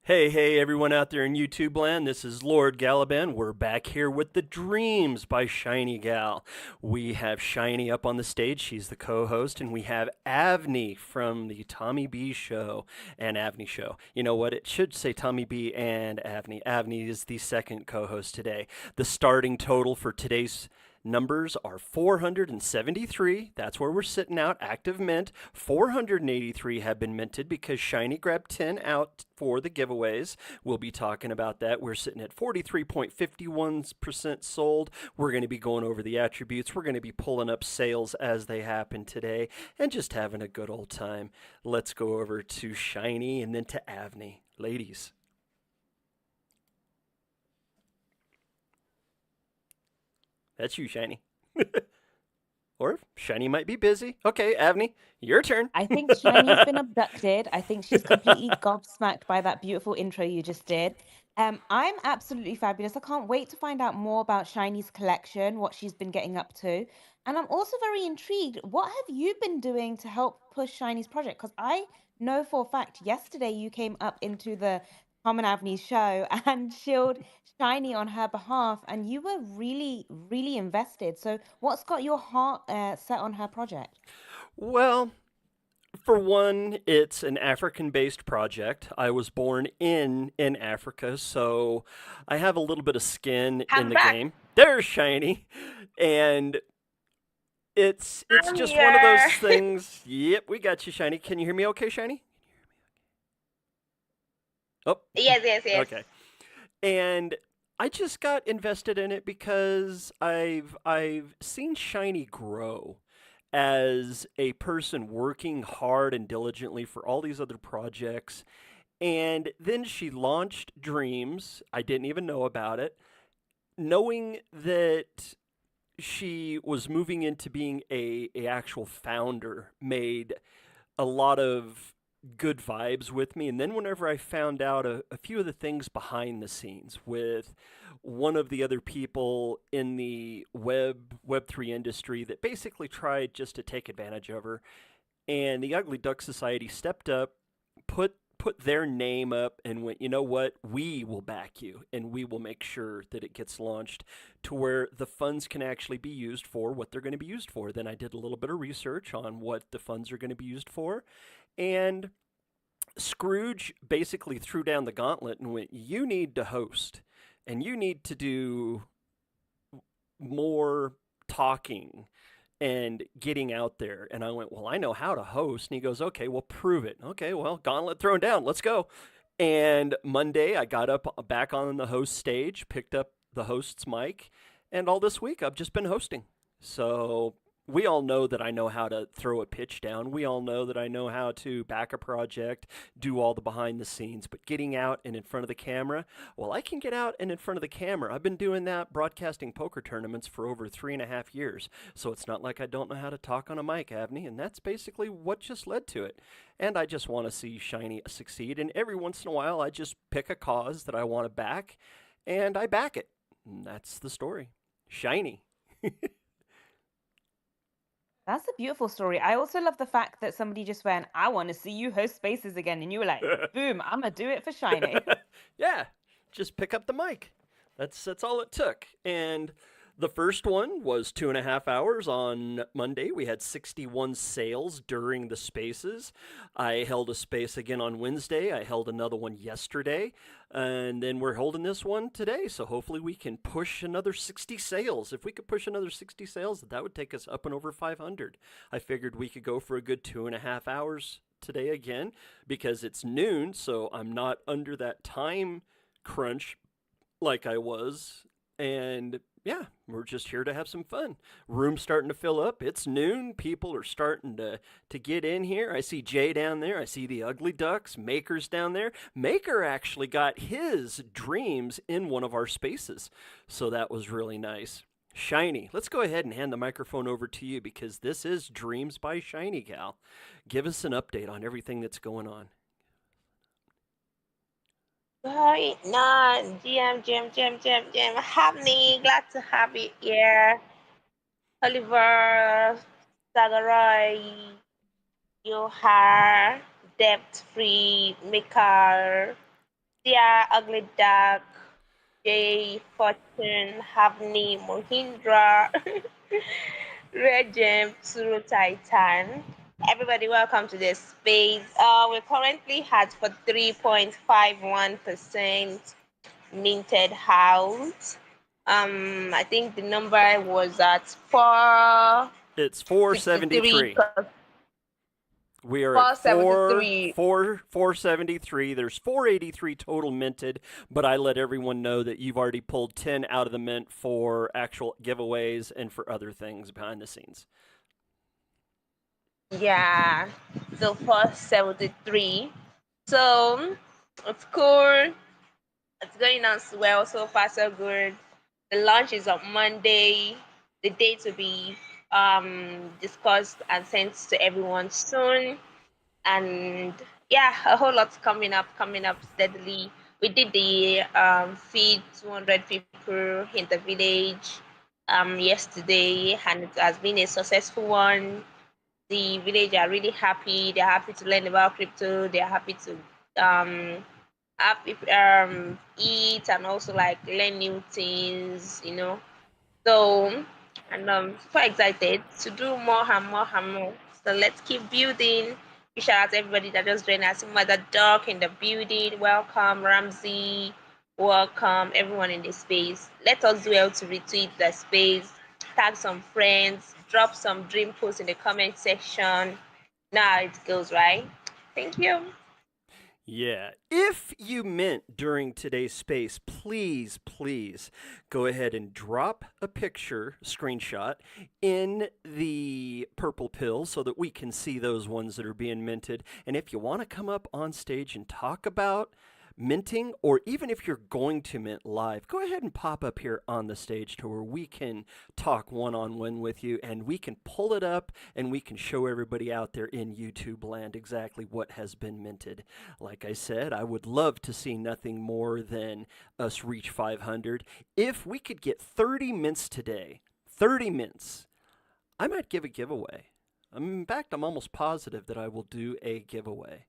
Hey, everyone out there in YouTube land. This is Lord Galaban. We're back here with The Dreams by ShinyGal. We have Shiny up on the stage. She's the co host. And we have Avni from the Tommy B Show and Avni Show. You know what? It should say Tommy B and Avni. Avni is the second co host today. The starting total for today's numbers are 473. That's where we're sitting out. Active mint. 483 have been minted because Shiny grabbed 10 out for the giveaways. We'll be talking about that. We're sitting at 43.51% sold. We're going to be going over the attributes. We're going to be pulling up sales as they happen today and just having a good old time. Let's go over to Shiny and then to Avni. Ladies. That's you, Shiny. Or Shiny might be busy. Okay, Avni, your turn. I think Shiny's been abducted. I think she's completely gobsmacked by that beautiful intro you just did. I'm absolutely fabulous. I can't wait to find out more about Shiny's collection, what she's been getting up to. And I'm also very intrigued. What have you been doing to help push Shiny's project? Because I know for a fact yesterday you came up into the Common Avenue show and shilled Shiny on her behalf, and you were really, really invested. So, what's got your heart set on her project? Well, for one, it's an African-based project. I was born in Africa, so I have a little bit of skin in I'm the back. game. There's Shiny, and it's I'm just one of those here. things. Yep, we got you, Shiny. Can you hear me okay, Shiny? Oh, Yes, yes, yes. okay. And I just got invested in it because I've seen Shiny grow as a person working hard and diligently for all these other projects. And then she launched Dreams. I didn't even know about it. Knowing that she was moving into being a actual founder made a lot of good vibes with me. And then whenever I found out a few of the things behind the scenes with one of the other people in the Web3 industry that basically tried just to take advantage of her, and the Ugly Duck Society stepped up, put their name up and went, you know what, we will back you and we will make sure that it gets launched to where the funds can actually be used for what they're going to be used for. Then I did a little bit of research on what the funds are going to be used for, and Scrooge basically threw down the gauntlet and went, you need to host and you need to do more talking and getting out there. And I went, well, I know how to host. And he goes, okay, well, prove it. Okay, well, gauntlet thrown down. Let's go. And Monday, I got up back on the host stage, picked up the host's mic, and all this week I've just been hosting. So we all know that I know how to throw a pitch down. We all know that I know how to back a project, do all the behind the scenes. But getting out and in front of the camera, well, I can get out and in front of the camera. I've been doing that broadcasting poker tournaments for over 3.5 years. So it's not like I don't know how to talk on a mic, Avni. And that's basically what just led to it. And I just want to see Shiny succeed. And every once in a while, I just pick a cause that I want to back and I back it. And that's the story. Shiny. That's a beautiful story. I also love the fact that somebody just went, I want to see you host spaces again. And you were like, boom, I'm going to do it for Shiny. Yeah, just pick up the mic. That's all it took. And the first one was 2.5 hours on Monday. We had 61 sales during the spaces. I held a space again on Wednesday. I held another one yesterday. And then we're holding this one today. So hopefully we can push another 60 sales. If we could push another 60 sales, that would take us up and over 500. I figured we could go for a good 2.5 hours today again because it's noon. So I'm not under that time crunch like I was. And yeah, we're just here to have some fun. Room's starting to fill up. It's noon. People are starting to get in here. I see Jay down there. I see the Ugly Ducks. Maker's down there. Maker actually got his dreams in one of our spaces. So that was really nice. Shiny, let's go ahead and hand the microphone over to you because this is Dreams by ShinyGal. Give us an update on everything that's going on. Right, nah, GM. Happy, glad to have you here. Oliver, Sagaroy, Johar, Debt Free, Maker. Dia, Ugly Duck, Jay, Fortune, Havni, Mohindra, Red Gem, Suru Titan. Everybody, welcome to this space. We're currently at for 3.51% minted house. I think the number was at It's 463. 473. We are at 473. 473. There's 483 total minted, but I let everyone know that you've already pulled 10 out of the mint for actual giveaways and for other things behind the scenes. Yeah, so 473. So it's cool. It's going on well so far, so good. The launch is on Monday. The date will be discussed and sent to everyone soon. And yeah, a whole lot's coming up steadily. We did the feed 200 people in the village yesterday, and it has been a successful one. The village are really happy. They're happy to learn about crypto. They're happy to happy eat and also like learn new things, So and super excited to do more and more and more. So let's keep building. Big shout out to everybody that just joined us. Mother Duck in the building. Welcome, Ramsey. Welcome everyone in the space. Let us do well to retweet the space, tag some friends, drop some dream posts in the comment section. Now it goes right. Thank you. Yeah. If you mint during today's space, please go ahead and drop a picture, screenshot, in the purple pill so that we can see those ones that are being minted. And if you want to come up on stage and talk about minting, or even if you're going to mint live, go ahead and pop up here on the stage to where we can talk one on one with you and we can pull it up and we can show everybody out there in YouTube land exactly what has been minted. Like I said, I would love to see nothing more than us reach 500. If we could get 30 mints today, 30 mints, I might give a giveaway. In fact, I'm almost positive that I will do a giveaway.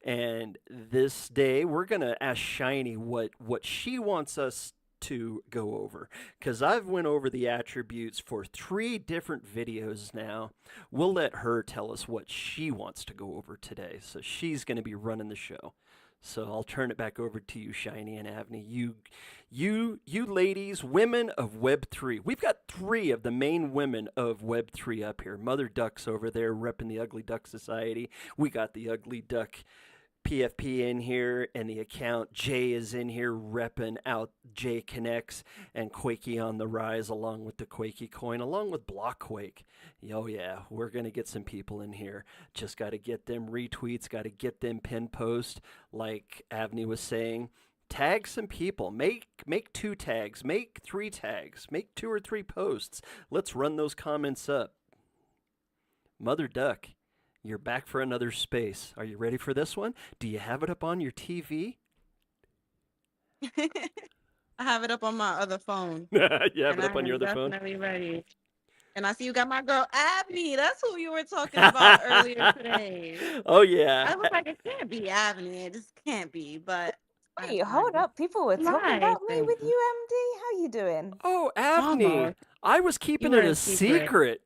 And this day, we're gonna ask Shiny what she wants us to go over, because I've went over the attributes for 3 different videos now. We'll let her tell us what she wants to go over today. So she's gonna be running the show. So I'll turn it back over to you, Shiny and Avni. You ladies, women of Web3. We've got 3 of the main women of Web3 up here. Mother Duck's over there repping the Ugly Duck Society. We got the Ugly Duck PFP in here, and the account Jay is in here repping out Jay Connects, and Quakey on the rise along with the Quakey coin, along with Blockquake. Oh yeah, we're gonna get some people in here. Just got to get them retweets, got to get them pin posts, like Avni was saying. Tag some people. Make 2 tags. Make 3 tags. Make 2 or 3 posts. Let's run those comments up. Mother Duck, you're back for another space. Are you ready for this one? Do you have it up on your TV? I have it up on my other phone, You have and it I up on your am other phone? definitely ready. And I see you got my girl Abney. That's who you were talking about earlier today. Oh, yeah. I was like, it can't be Abney. It just can't be. But Wait, that's hold fine. up. People were talking Lies, about me with thing. you, MD. How you doing? Oh, Avni. Almost. I was You keeping were it a in secret. secret.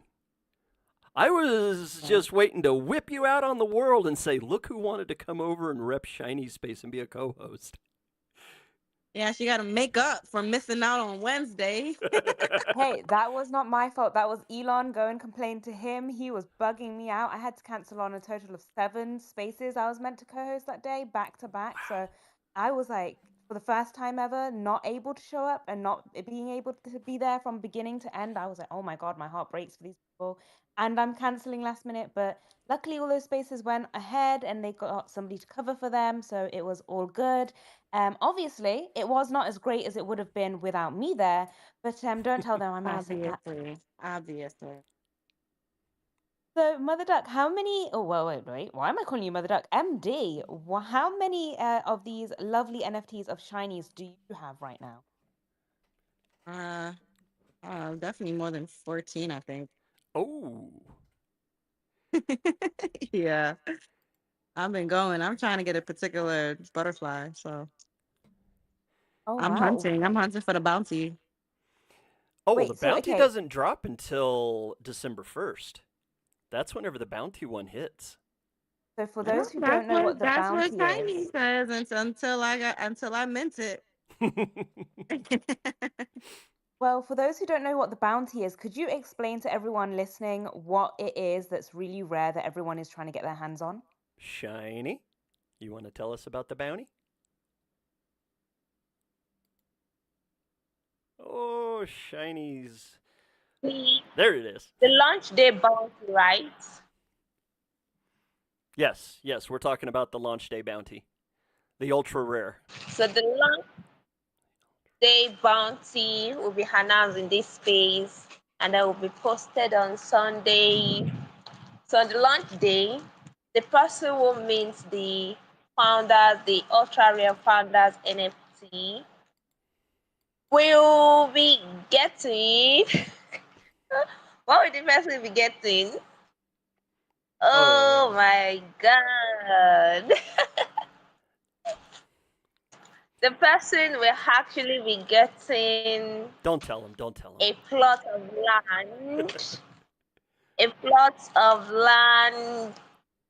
I was Yeah. just waiting to whip you out on the world and say, look who wanted to come over and rep Shiny Space and be a co host. Yeah, she got to make up for missing out on Wednesday. Hey, that was not my fault. That was Elon. Go and complain to him. He was bugging me out. I had to cancel on a total of 7 spaces I was meant to co-host that day, back to back. So I was like, for the first time ever, not able to show up and not being able to be there from beginning to end. I was like, oh my God, my heart breaks for these people. And I'm canceling last minute. But luckily, all those spaces went ahead and they got somebody to cover for them. So it was all good. Obviously, it was not as great as it would have been without me there, but don't tell them I might have said that. Obviously. Obviously. So, Mother Duck, how many? Oh, well, wait. Why am I calling you Mother Duck? MD. How many of these lovely NFTs of shinies do you have right now? Uh, definitely more than 14, I think. Oh. Yeah. I've been going. I'm trying to get a particular butterfly. So Oh I'm wow. hunting. I'm hunting for the bounty. Oh, well, the Wait, so bounty okay, doesn't drop until December 1st. That's whenever the bounty one hits. so for Well, those who don't know what the that's what bounty Tiny is, says until I meant it. well, for those who don't know what the bounty is, could you explain to everyone listening what it is that's really rare that everyone is trying to get their hands on? Shiny, you want to tell us about the bounty? Oh, Shiny's. The There it is. launch day bounty, right? Yes, yes, we're talking about the launch day bounty. The ultra rare. So the launch day bounty will be announced in this space and that will be posted on Sunday. So on the launch day, the person who mints the founders, the ultra rare founders NFT will be getting what will the person be getting? Oh Oh, my god. The person will actually be getting don't tell him, don't tell a plot of land, a plot of land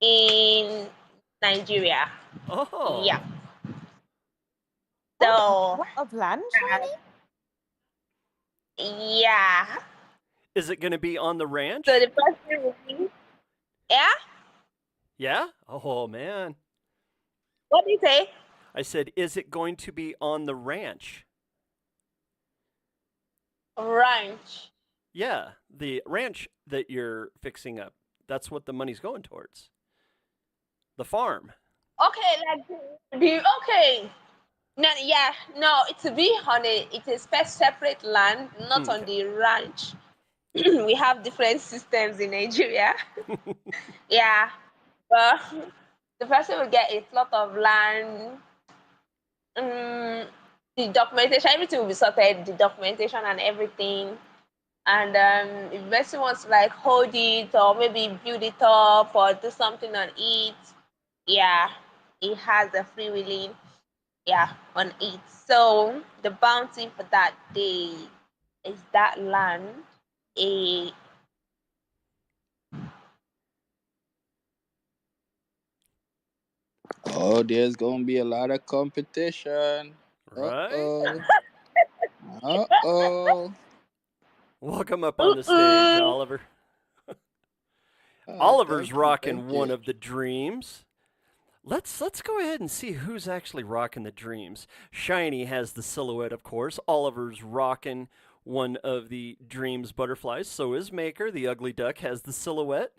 in Nigeria. him. Yeah. Oh, Oh, a So, plot of land, Shiny? yeah. is it going to be on the So ranch? the person will be, yeah. Yeah? Oh, man. What do you say? I said, is it going to be on the ranch? Ranch. Yeah, the ranch that you're fixing up. That's what the money's going towards. The farm. Okay, like okay. No, yeah, no. It's to be on it's a separate land, not on Okay. the ranch. We have different systems in Nigeria. Yeah, but the person will get a plot of land. Um, the documentation, everything will be sorted. The documentation and everything. And if the person wants to like hold it or maybe build it up or do something on it, yeah, it has the free willing, yeah, on it. So the bounty for that day is that land a Oh, there's gonna be a lot of competition. Uh Right? oh. Uh oh. Welcome up on the stage, mm-mm. Oliver. Oh, Oliver's thank you, thank rocking one you. of the dreams. Let's go ahead and see who's actually rocking the dreams. Shiny has the silhouette, of course. Oliver's rocking one of the dreams butterflies. So is Maker. The ugly duck has the silhouette.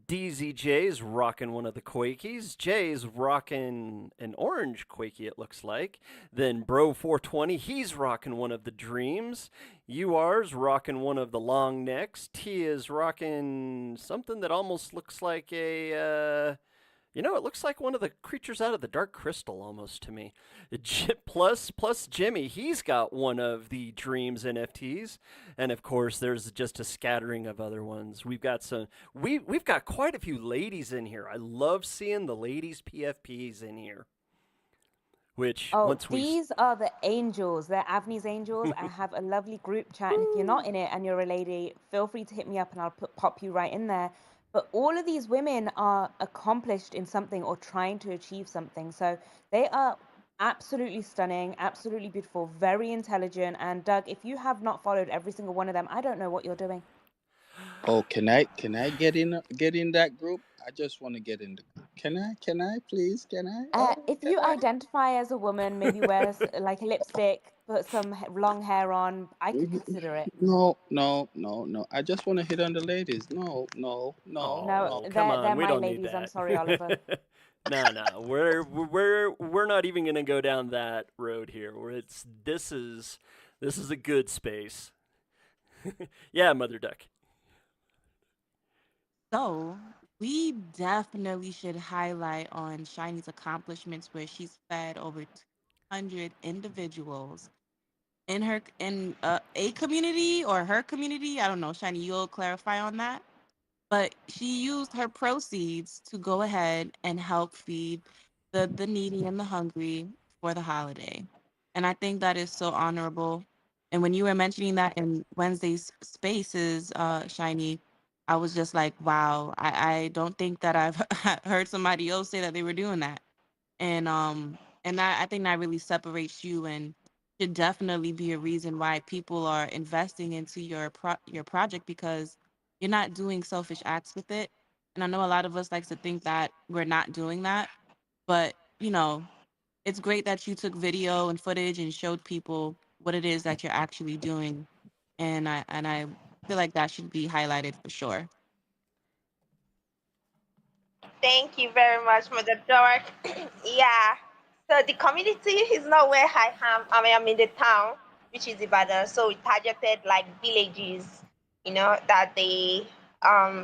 DZJ's rocking one of the Quakies. Jay's rocking an orange Quakey, it looks like. Then Bro420, he's rocking one of the dreams. UR's rocking one of the long necks. T is rocking something that almost looks like it looks like one of the creatures out of the Dark Crystal almost to me. Plus Jimmy, he's got one of the Dreams NFTs, and of course, there's just a scattering of other ones. We've got quite a few ladies in here. I love seeing the ladies PFPs in here. Which Oh, once we these are the angels. They're Avni's angels. I have a lovely group chat, and if you're not in it and you're a lady, feel free to hit me up and I'll pop you right in there. But all of these women are accomplished in something or trying to achieve something. So they are absolutely stunning, absolutely beautiful, very intelligent. And Doug, if you have not followed every single one of them, I don't know what you're doing. Oh, can I get in that group? I just want to get in the group. Can I please? Can I? Oh, If can you I? identify as a woman, maybe wear like a lipstick, put some long hair on, I could consider it. No, no, no, no. I just want to hit on the ladies. No, no, no, No, Oh, no. come they're on, we my don't need ladies. I'm that. sorry, Oliver. No, we're not even gonna go down that road here. Where this is a good space. Yeah, Mother Duck. So we definitely should highlight on Shiny's accomplishments where she's fed over 200 individuals in a community or her community. I don't know, Shiny, you'll clarify on that. But she used her proceeds to go ahead and help feed the needy and the hungry for the holiday. And I think that is so honorable. And when you were mentioning that in Wednesday's spaces, Shiny, I was just like, wow, I don't think that I've heard somebody else say that they were doing that. And I think that really separates you and should definitely be a reason why people are investing into your project, because you're not doing selfish acts with it. And I know a lot of us likes to think that we're not doing that, but it's great that you took video and footage and showed people what it is that you're actually doing. And I feel like that should be highlighted for sure. Thank you very much, Mother Dork. Yeah. So the community is not where I am. I mean, I'm in the town, which is Ibadan. So we targeted like villages, that they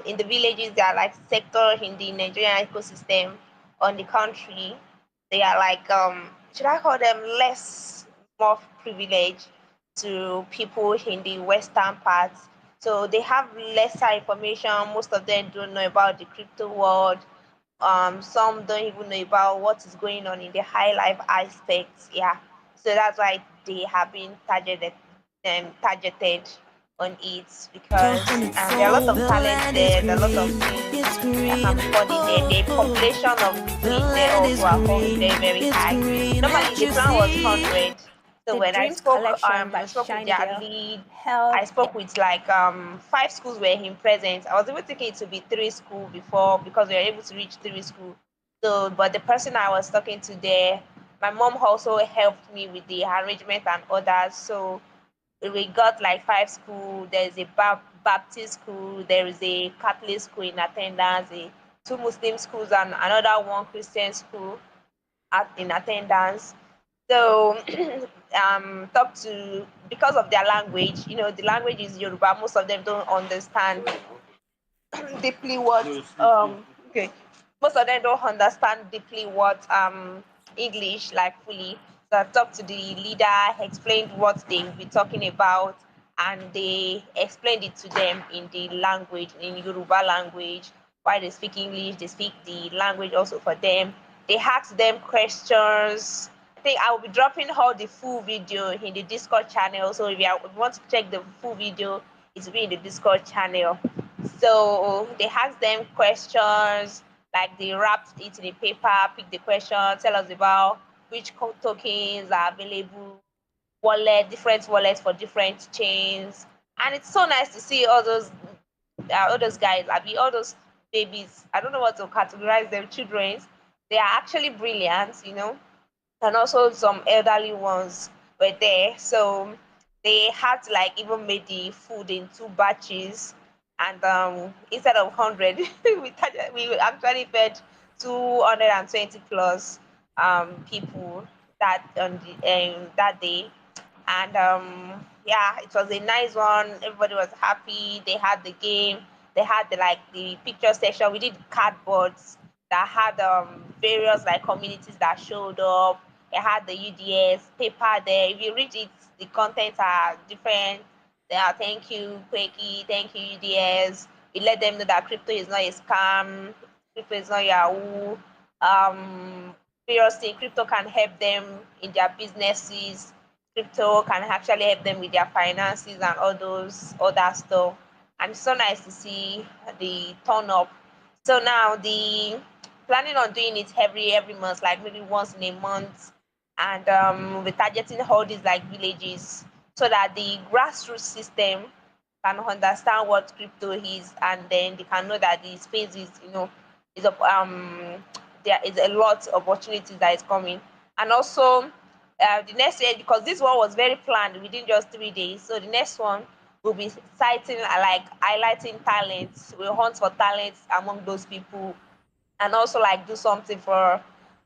in the villages they are like sector in the Nigerian ecosystem on the country. They are like should I call them less more privileged to people in the western parts. So they have lesser information. Most of them don't know about the crypto world. Some don't even know about what is going on in the high life aspects. Yeah, so that's why they have been targeted on it because there are a lot of talents there. There are a lot of things that can be studied there. The population of youth there also are also very very high. Normally the plan was 100. So The when Dreams collection I was spoke with their ShinyGal lead. I held spoke with like 5 schools were in presence. I was even thinking it to be 3 school before because we were able to reach 3 school. So, but the person I was talking to there, my mom also helped me with the arrangement and others. So we got like 5 school. There's a Baptist school. There is a Catholic school in attendance. Two Muslim schools and another one Christian school in attendance. So talk to because of their language, the language is Yoruba. Most of them don't understand deeply what okay. Most of them don't understand deeply what English like fully. So I talked to the leader, explained what they will be talking about, and they explained it to them in the language, in Yoruba language. While they speak English, they speak the language also for them. They asked them questions. I think I will be dropping all the full video in the Discord channel. So if you want to check the full video, it will be in the Discord channel. So they asked them questions, like they wrapped it in a paper, pick the question, tell us about which tokens are available, different wallets for different chains. And it's so nice to see all those guys, I mean, all those babies. I don't know what to categorize them, children. They are actually brilliant. And also some elderly ones were there. So they had to like even make the food in 2 batches, and instead of 100, we actually fed 220 plus people that day. And yeah, it was a nice one. Everybody was happy. They had the game. They had the picture section. We did cardboards that had various like communities that showed up. It had the UDS paper there. If you read it, the contents are different. They are thank you, Quakey, thank you, UDS. We let them know that crypto is not a scam, crypto is not Yahoo. Various things, crypto can help them in their businesses. Crypto can actually help them with their finances and all those other stuff. And it's so nice to see the turn up. So now the planning on doing it every month, like maybe once in a month, and we're targeting all these like villages so that the grassroots system can understand what crypto is, and then they can know that the space is there is a lot of opportunities that is coming. And also the next year, because this one was very planned within just 3 days, so the next one will be citing like highlighting talents. We'll hunt for talents among those people, and also like do something for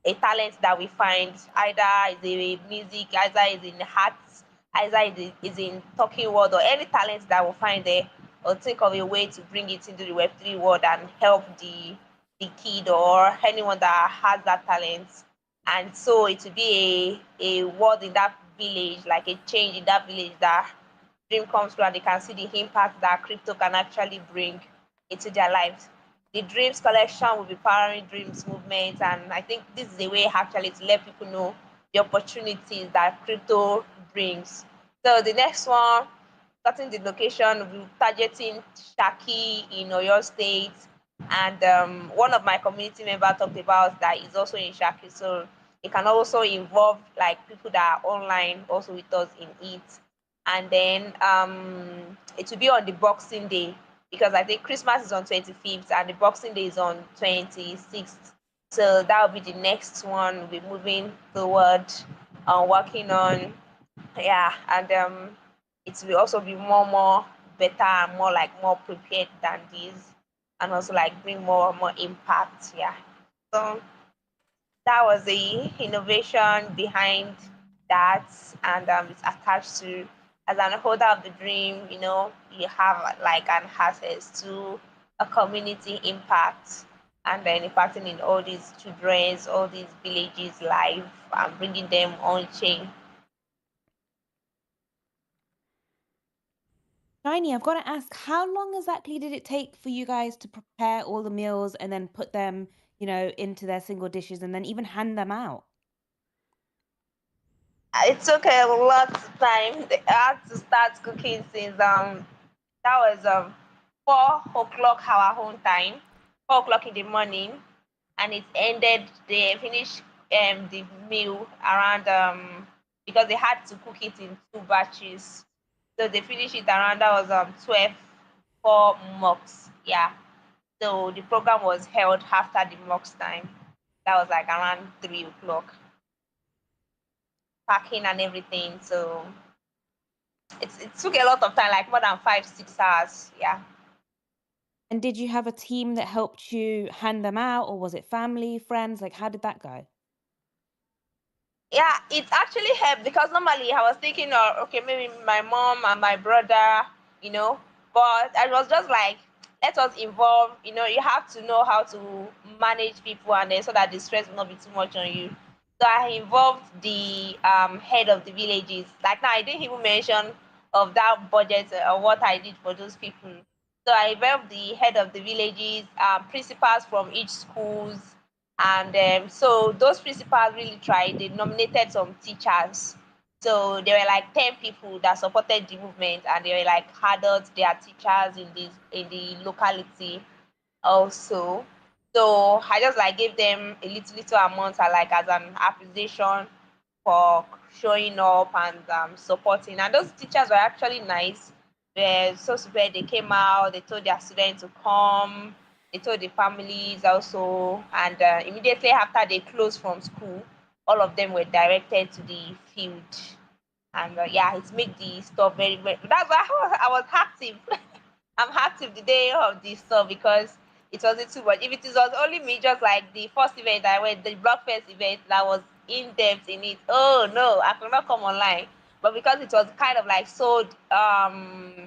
a talent that we find, either is in music, either is in arts, either is in talking world, or any talent that we find there, or think of a way to bring it into the Web3 world and help the kid or anyone that has that talent. And so it will be a word in that village, like a change in that village, that dream comes true and they can see the impact that crypto can actually bring into their lives. The Dreams collection will be powering Dreams movement, and I think this is a way actually to let people know the opportunities that crypto brings. So the next one, starting the location, we'll be targeting Shaki in Oyo State. And one of my community members talked about that is also in Shaki. So it can also involve like people that are online also with us in it. And then it will be on the Boxing Day because I think Christmas is on 25th and the Boxing Day is on 26th. So that will be the next one we'll be moving toward working on. Yeah, and it will also be more better and more like more prepared than this, and also like bring more impact. Yeah. So that was the innovation behind that, and it's attached to as an holder of the dream. You have like an access to a community impact, and then impacting in all these children's, all these villages' life, and bringing them on chain. Shiny, I've got to ask, how long exactly did it take for you guys to prepare all the meals and then put them, into their single dishes and then even hand them out? It took a lot of time. I had to start cooking since that was 4 o'clock our own time, 4 o'clock in the morning, and it ended. They finished the meal around because they had to cook it in two batches, so they finished it around that was 12 4 mocks. Yeah, so the program was held after the mocks time. That was like around 3 o'clock, packing and everything. So it took a lot of time, like more than 5 6 hours. Yeah. And did you have a team that helped you hand them out, or was it family, friends? Like, how did that go? Yeah, it actually helped because normally I was thinking, okay, maybe my mom and my brother, you know, but I was just like, let us involve. You have to know how to manage people, and then so that the stress will not be too much on you. So I involved the head of the villages. Like now, I didn't even mention of that budget or what I did for those people. So I involved the head of the villages, principals from each schools, and so those principals really tried. They nominated some teachers. So there were like 10 people that supported the movement, and they were like adults, they are teachers in the locality also. So I just like gave them a little amount like as an appreciation for showing up and supporting. And those teachers were actually nice. They're so super. They came out, they told their students to come, they told the families also. And immediately after they closed from school, all of them were directed to the field. And yeah, it made the stuff very. That's why I was active. I'm active the day of the stuff because it wasn't too much. If it was only me, just like the first event I went, the Blockfest event that was in depth in it. Oh no, I could not come online. But because it was kind of like so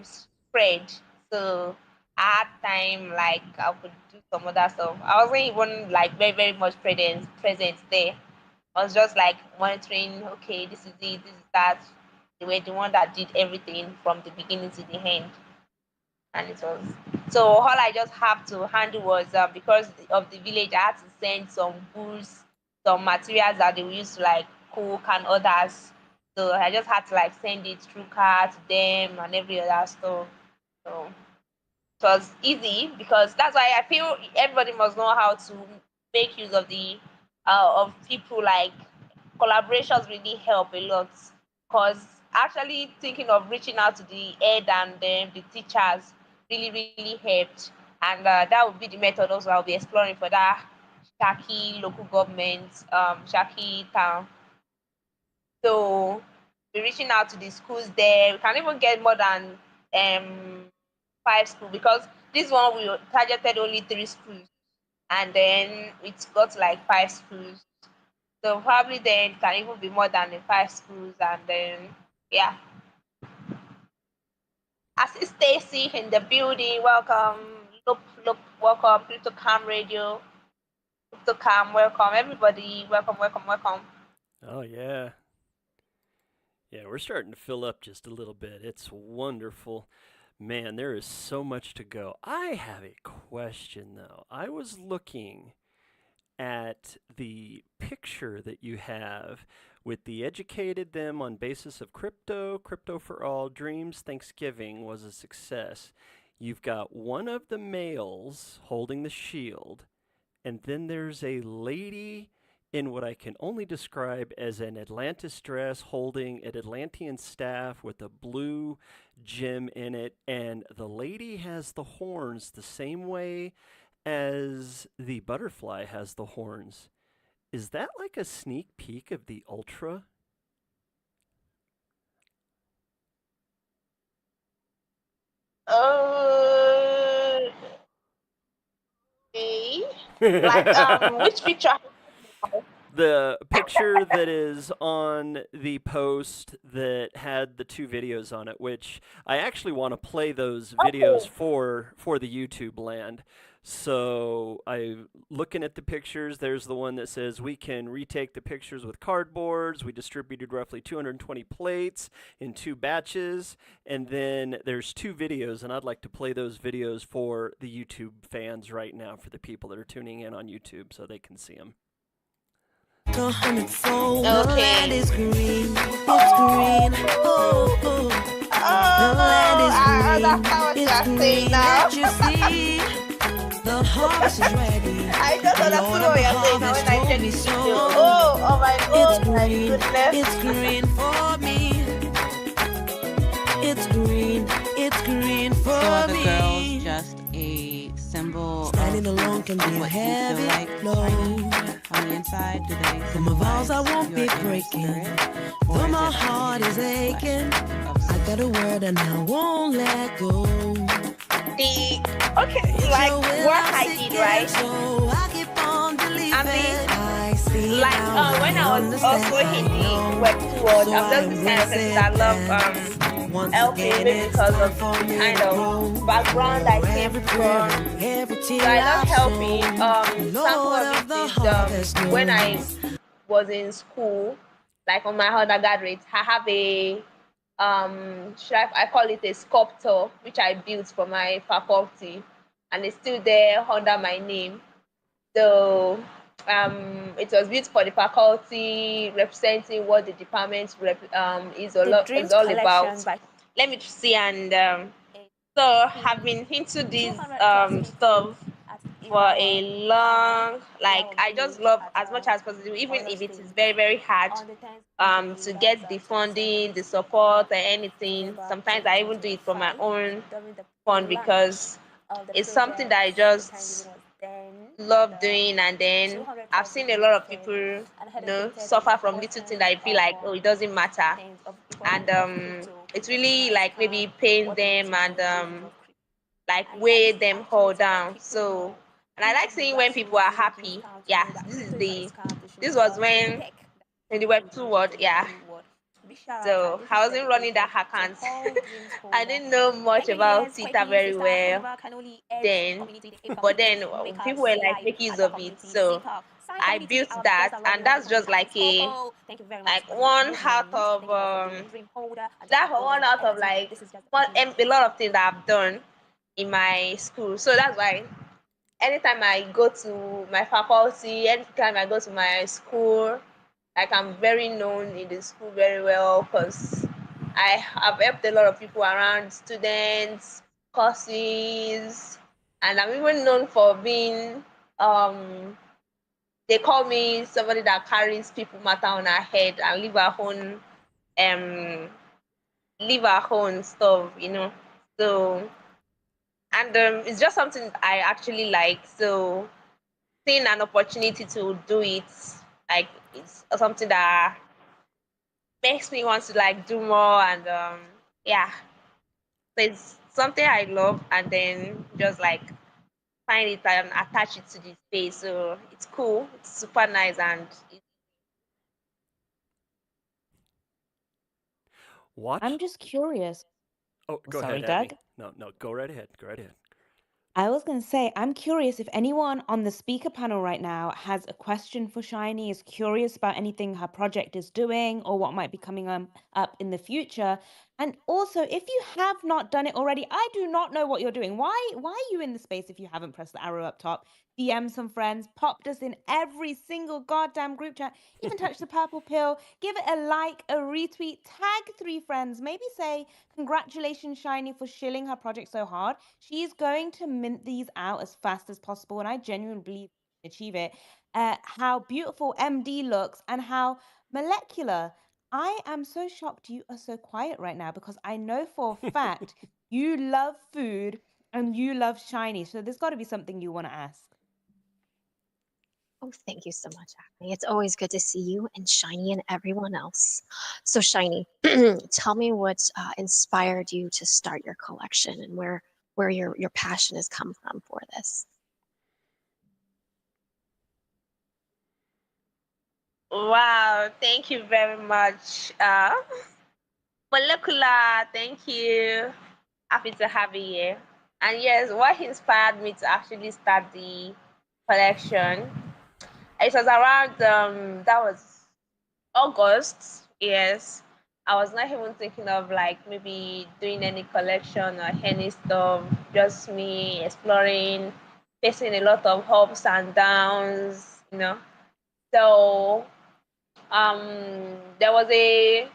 spread, so I had time like I could do some other stuff. I wasn't even like very much present there. I was just like monitoring, okay, this is it, this is that. They were the one that did everything from the beginning to the end, and it was so all I just have to handle was because of the village, I had to send some goods, some materials that they will use to like cook and others. So I just had to like send it through car to them and every other stuff. So it was easy because that's why I feel everybody must know how to make use of the of people. Like collaborations really help a lot because actually thinking of reaching out to the head and the teachers really helped, and that would be the method also I'll be exploring for that Shaki local government, Shaki town. So we're reaching out to the schools there. We can even get more than five schools because this one we targeted only three schools, and then it's got like five schools. So probably then it can even be more than the five schools, and then yeah. I see Stacy in the building. Welcome. Look, welcome. Crypto Cam Radio. Crypto Cam, welcome. Everybody, welcome. Oh yeah. Yeah, we're starting to fill up just a little bit. It's wonderful. Man, there is so much to go. I have a question though. I was looking at the picture that you have with the educated them on basis of crypto for all, dreams, Thanksgiving was a success. You've got one of the males holding the shield, and then there's a lady in what I can only describe as an Atlantis dress holding an Atlantean staff with a blue gem in it, and the lady has the horns the same way as the butterfly has the horns. Is that like a sneak peek of the Ultra? Uh, okay. Like which picture? The picture that is on the post that had the two videos on it, which I actually want to play those videos Okay. for the YouTube land. So I looking at the pictures, there's the one that says we can retake the pictures with cardboards. We distributed roughly 220 plates in two batches, and then there's two videos, and I'd like to play those videos for the YouTube fans right now, for the people that are tuning in on YouTube, so they can see them. A hundredfold, the land Okay. is green, it's green, Oh, oh, oh. The land oh, is I green, understand what you it's are saying green, now. that you see. The harvest is ready, I just the understood Lord what of the you're saying now harvest when I told checked me the so. video. Oh, oh my It's God, my green, goodness. it's green for me. It's green So are for the girls me. just a symbol Standing alone can be a what you feel heavy like blow. on the inside? Do they For my vows I symbolize won't your be inner breaking, spirit? Or though is my it heart is hidden aching. flesh I of got a word and I won't let go. The okay, It's like your will what I'm I did, seeking, right? so I keep on And believing. the I see like now, when I I was understand, also I in the know. Web2 world, So I'm I just this kind of embrace person it that love and once helping, again maybe it's because time of for the me kind to of grow. background I For came every prayer from. and every So tear I love I've helping. sown, Sample Lord of of it the is harvest when I knows. was in school, like on my undergraduate, I have a I call it a sculptor which I built for my faculty, and it's still there under my name. So it was built for the faculty, representing what the department The is Dreams all about. collection by Let me see, and a so have Queen, been into this 200 plus people stuff in for our a town, long, in like our I just village love at as much as possible, even Oyo if it is State. very very hard On the Thanksgiving to Day, that's get the funding, the 27th support of or anything. November Sometimes I even do it for my 2025, own during the fun launch because of the it's something that project. I The just Thanksgiving was then, and love doing, and then 200 I've plus seen a people lot of came people, and dedicated to suffer from little things that important I feel like, oh, it doesn't matter, things of and importance of crypto, it's what really price like cap, maybe pain what the them and implications of crypto. like And yeah, weigh this is them actually all to let down. people So, know, and I like people seeing when people grassroots are in the dreams happy. town to Yeah, know that this is crypto is not a the scam. They this shouldn't was fall for when tech in the in the Web2 world, digital yeah. dream world. Big shout out that So this is I wasn't running that dedicated to account. all dreams I holder. didn't know much about Ingredients, Twitter Quickies, very Stars, well Oliver, Canoli, Edge then, community, the A but then community, people Makers, were like Live, making use Ada of it. community, So Seeker, Sign I community, built our best that, and and lovely that's wonderful just like community. a Coco, thank you very much like for the one out movement. of Thank you very much for being a dream holder and just that's supporters one and out of everything. like This is just the one beginning. a lot of things that I've done in my school. So that's why anytime I go to my faculty, anytime I go to my school, like I'm very known in the school very well because I have helped a lot of people around, students, courses, and I'm even known for being um they call me somebody that carries people matter on her head and um leave her own stuff. So and it's just something I actually like. So seeing an opportunity to do it, like it's something that makes me want to like do more and yeah. So it's something I love and then just like find it and attach it to the space. So it's cool, it's super nice and Watch. I'm just curious. Oh, go Sorry, ahead, Abby. Doug. No, no, go right ahead. Go right ahead. I was going to say, I'm curious if anyone on the speaker panel right now has a question for Shiny, is curious about anything her project is doing or what might be coming up in the future. And also, if you have not done it already, I do not know what you're doing. Why are you in the space if you haven't pressed the arrow up top? DM some friends, popped us in every single goddamn group chat, even touch the purple pill, give it a like, a retweet, tag 3 friends, maybe say, congratulations, Shiny, for shilling her project so hard. She's going to mint these out as fast as possible, and I genuinely believe achieve it. How beautiful MD looks and how molecular. I am so shocked you are so quiet right now because I know for a fact you love food and you love Shiny. So there's got to be something you want to ask. Oh, thank you so much, Acme. It's always good to see you and Shiny and everyone else. So, Shiny, tell me what inspired you to start your collection and where your passion has come from for this. Wow, thank you very much. Molecular, thank you. Happy to have you here. And yes, what inspired me to actually start the collection? It was around that was August. Yes, I was not even thinking of like maybe doing any collection or any stuff. Just me exploring, facing a lot of ups and downs. So there was a it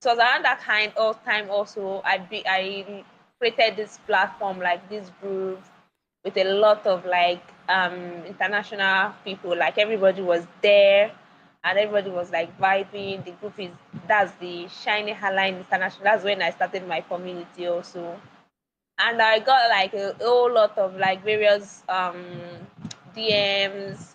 was around that kind of time also I created this platform, like this group with a lot of like international people, like everybody was there and everybody was like vibing. The group is That's the Shiny Highline International. That's when I started my community also, and I got like a whole lot of like various DMs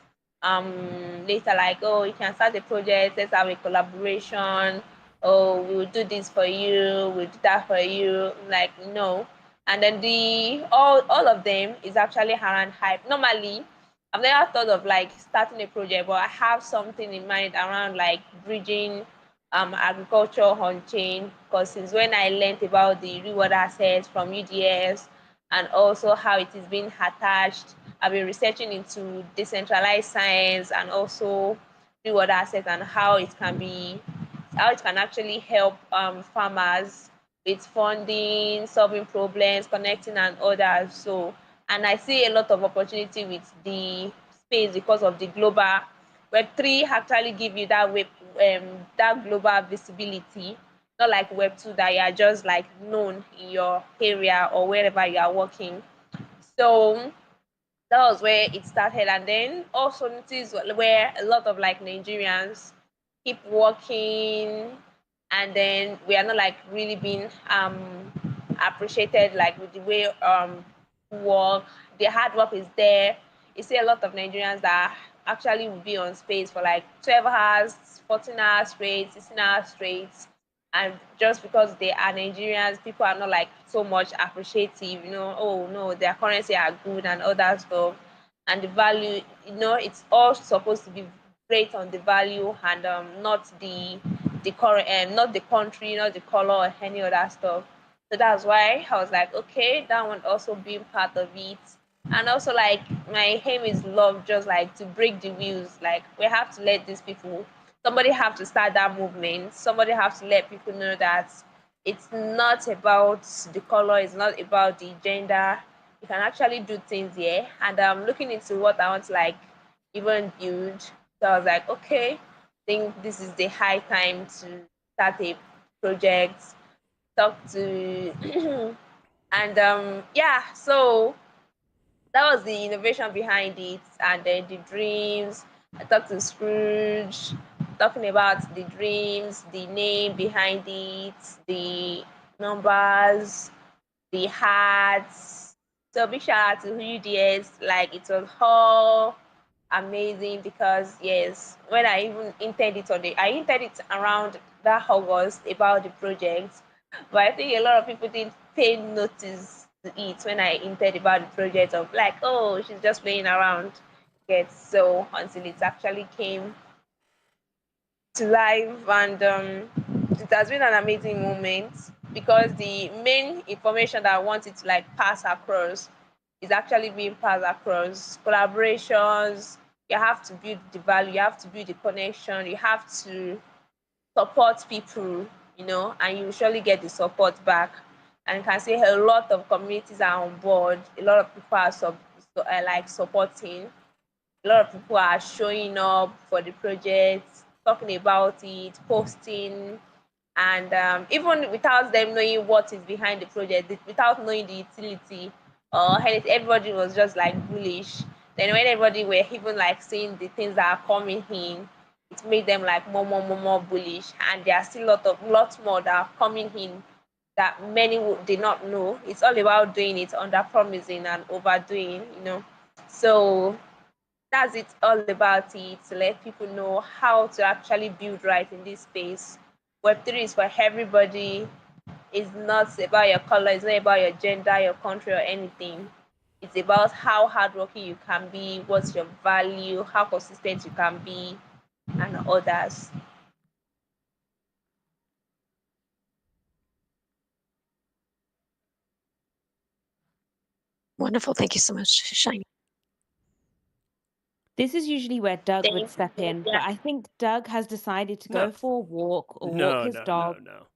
later, like, oh, you can start a project, let's have a collaboration, oh, we will do this for you, we'll do that for you, like, no. And then the all of them is actually around hype. Normally I've never thought of like starting a project, but I have something in mind around like bridging agriculture on chain, because since when I learned about the reward assets from UDS and also how it is being attached, I've been researching into decentralized science and also reward assets and how it can actually help farmers with funding, solving problems, connecting and others. So, and I see a lot of opportunity with the space because of the global Web3 actually give you that global visibility, not like Web2 that you are just like known in your area or wherever you are working. So that was where it started, and then also notice where a lot of like Nigerians keep working, and then we are not like really being appreciated like with the way work. The hard work is there. You see a lot of Nigerians that actually will be on space for like 12 hours, 14 hours straight, 16 hours straight, and just because they are Nigerians, people are not like so much appreciative, oh no, their currency are good and all that stuff. And the value, it's all supposed to be great on the value and not the current not the country, not the color or any other stuff. So that's why I was like, okay, that one also being part of it. And also like my aim is love, just like to break the wheels. Like we have to let these people somebody have to start that movement. Somebody have to let people know that it's not about the color, it's not about the gender. You can actually do things here. And I'm looking into what I want to like even build. So I was like, okay, I think this is the high time to start a project, talk to and yeah, so that was the innovation behind it, and then the dreams. I talked to Scrooge, talking about the dreams, the name behind it, the numbers, the hearts. So big shout out to UDS. Like it was all amazing because yes, when I even I entered it around that August about the project, but I think a lot of people didn't pay notice to it when I entered about the project of like, oh, she's just playing around. Yes, so until it actually came to life, and it has been an amazing moment because the main information that I wanted to like pass across is actually being passed across. Collaborations, you have to build the value, you have to build the connection, you have to support people, and you usually get the support back. And you can see a lot of communities are on board, a lot of people are like supporting. A lot of people are showing up for the project, talking about it, posting, and even without them knowing what is behind the project, without knowing the utility or anything, everybody was just like bullish. Then when everybody were even like seeing the things that are coming in, it made them like more bullish. And there are still lots more that are coming in that many did not know. It's all about doing it, under promising and overdoing. So that's it all about it, to let people know how to actually build right in this space. Web3 is for everybody. It's not about your color, it's not about your gender, your country, or anything. It's about how hardworking you can be, what's your value, how consistent you can be, and others. Wonderful. Thank you so much, Shiny. This is usually where Doug would Thank step you. in, Yeah. but I think Doug has decided to No, go for a walk or walk no, his no, no, dog. no.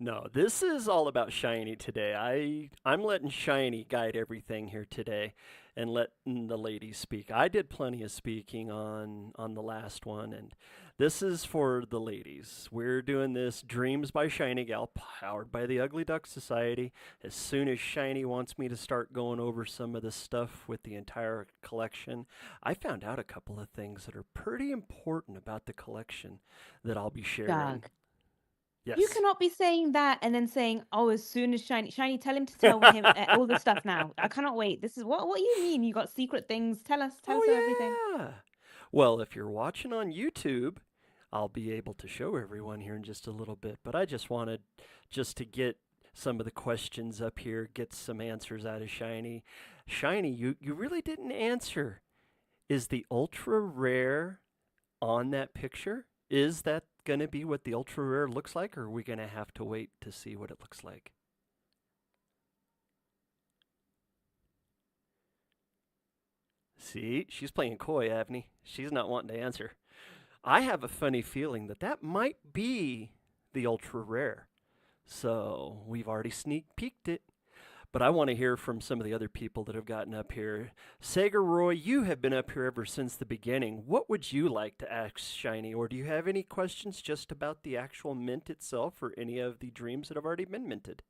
No, this is all about Shiny today. I'm letting Shiny guide everything here today and letting the ladies speak. I did plenty of speaking on the last one, and this is for the ladies. We're doing this Dreams by ShinyGal, powered by the Ugly Duck Society. As soon as Shiny wants me to start going over some of the stuff with the entire collection, I found out a couple of things that are pretty important about the collection that I'll be sharing. Doug, you Yes. cannot be saying that and then saying, "Oh, as soon as Shiny, tell him to tell him all the stuff now." I cannot wait. This is what you mean. You got secret things. Tell us everything. Oh, yeah. Well, if you're watching on YouTube, I'll be able to show everyone here in just a little bit. But I just wanted just to get some of the questions up here, get some answers out of Shiny. Shiny, you really didn't answer. Is the ultra rare on that picture? Is that going to be what the ultra rare looks like, or are we going to have to wait to see what it looks like? See, she's playing coy, Avni. She's not wanting to answer. I have a funny feeling that that might be the ultra rare. So we've already sneak peeked it. But I want to hear from some of the other people that have gotten up here. Sager Roy, you have been up here ever since the beginning. What would you like to ask Shiny? Or do you have any questions just about the actual mint itself or any of the dreams that have already been minted?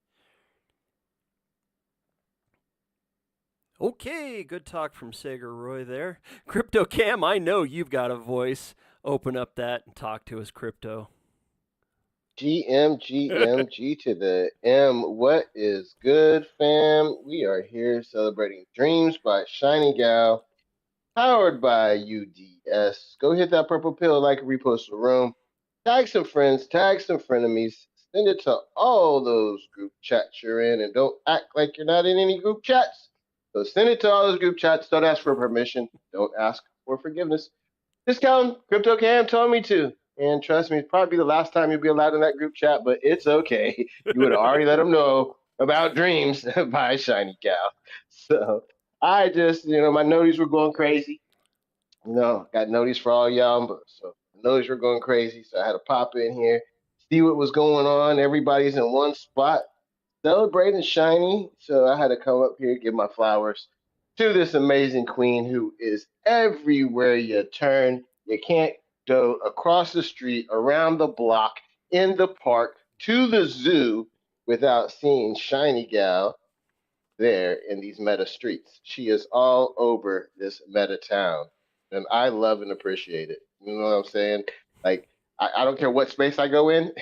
Okay, good talk from Sager Roy there. Crypto Cam, I know you've got a voice. Open up that and talk to us, Crypto. GMGMG to the M. What is good, fam? We are here celebrating Dreams by ShinyGal, powered by UDS. Go hit that purple pill, like and repost the room. Tag some friends, tag some frenemies. Send it to all those group chats you're in, and don't act like you're not in any group chats. So send it to all those group chats. Don't ask for permission. Don't ask for forgiveness. Discount Crypto Cam told me to. And trust me, it's probably the last time you'll be allowed in that group chat, but it's okay. You would have already let them know about Dreams by Shiny Gal. So I just, my noties were going crazy. Got noties for all y'all, but so noties were going crazy. So I had to pop in here, see what was going on. Everybody's in one spot celebrating Shiny. So I had to come up here, give my flowers to this amazing queen who is everywhere you turn. You can't go across the street, around the block, in the park, to the zoo without seeing Shiny Gal there in these meta streets. She is all over this meta town. And I love and appreciate it. You know what I'm saying? Like, I don't care what space I go in,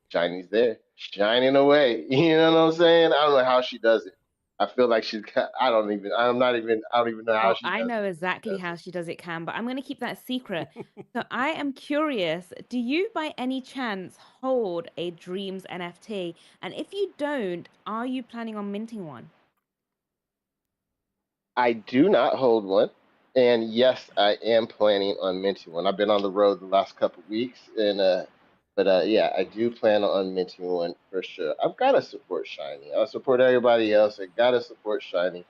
Shiny's there, shining away. You know what I'm saying? I don't know how she does it. I feel like she's got, I don't even know how Oh, she I does know it. She exactly does how it. she does it, Cam, but I'm going to keep that secret. So I am curious, do you by any chance hold a Dreams NFT? And if you don't, are you planning on minting one? I do not hold one. And yes, I am planning on minting one. I've been on the road the last couple of weeks, but yeah, I do plan on minting one for sure. I've got to support Shiny. I support everybody else. I got to support Shiny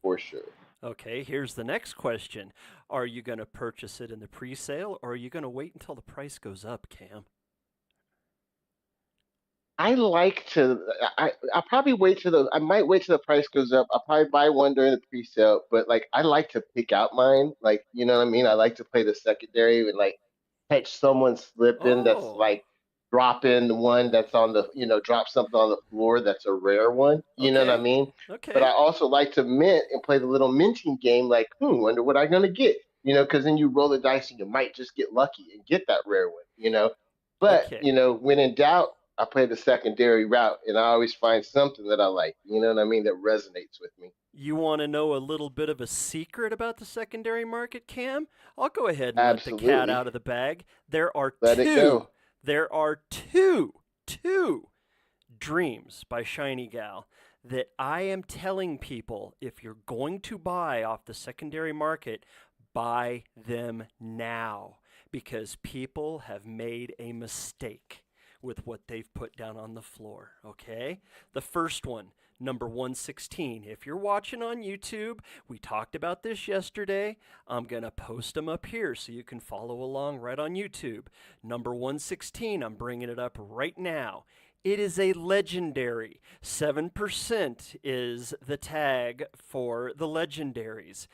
for sure. Okay, here's the next question. Are you going to purchase it in the pre-sale or are you going to wait until the price goes up, Cam? I like to. I probably wait till the. I might wait till the price goes up. I'll probably buy one during the pre-sale. But like, I like to pick out mine. Like, you know what I mean? I like to play the secondary and like catch someone slipping. That's Oh, like dropping the one that's on the. Drop something on the floor. That's a rare one. You know what I okay, mean? But I okay, also like to mint and play the little minting game. Like, wonder what I'm gonna get. Because then you roll the dice and you might just get lucky and get that rare one. But okay. when in doubt. I play the secondary route, and I always find something that I like. You know what I mean? That resonates with me. You want to know a little bit of a secret about the secondary market, Cam? I'll go ahead and let the cat Absolutely. out of the bag. There are Let it two. go. There are two dreams by ShinyGal that I am telling people if you're going to buy off the secondary market, buy them now because people have made a mistake with what they've put down on the floor, okay? The first one, number 116. If you're watching on YouTube, we talked about this yesterday. I'm going to post them up here so you can follow along right on YouTube. Number 116, I'm bringing it up right now. It is a legendary. 7% is the tag for the legendaries.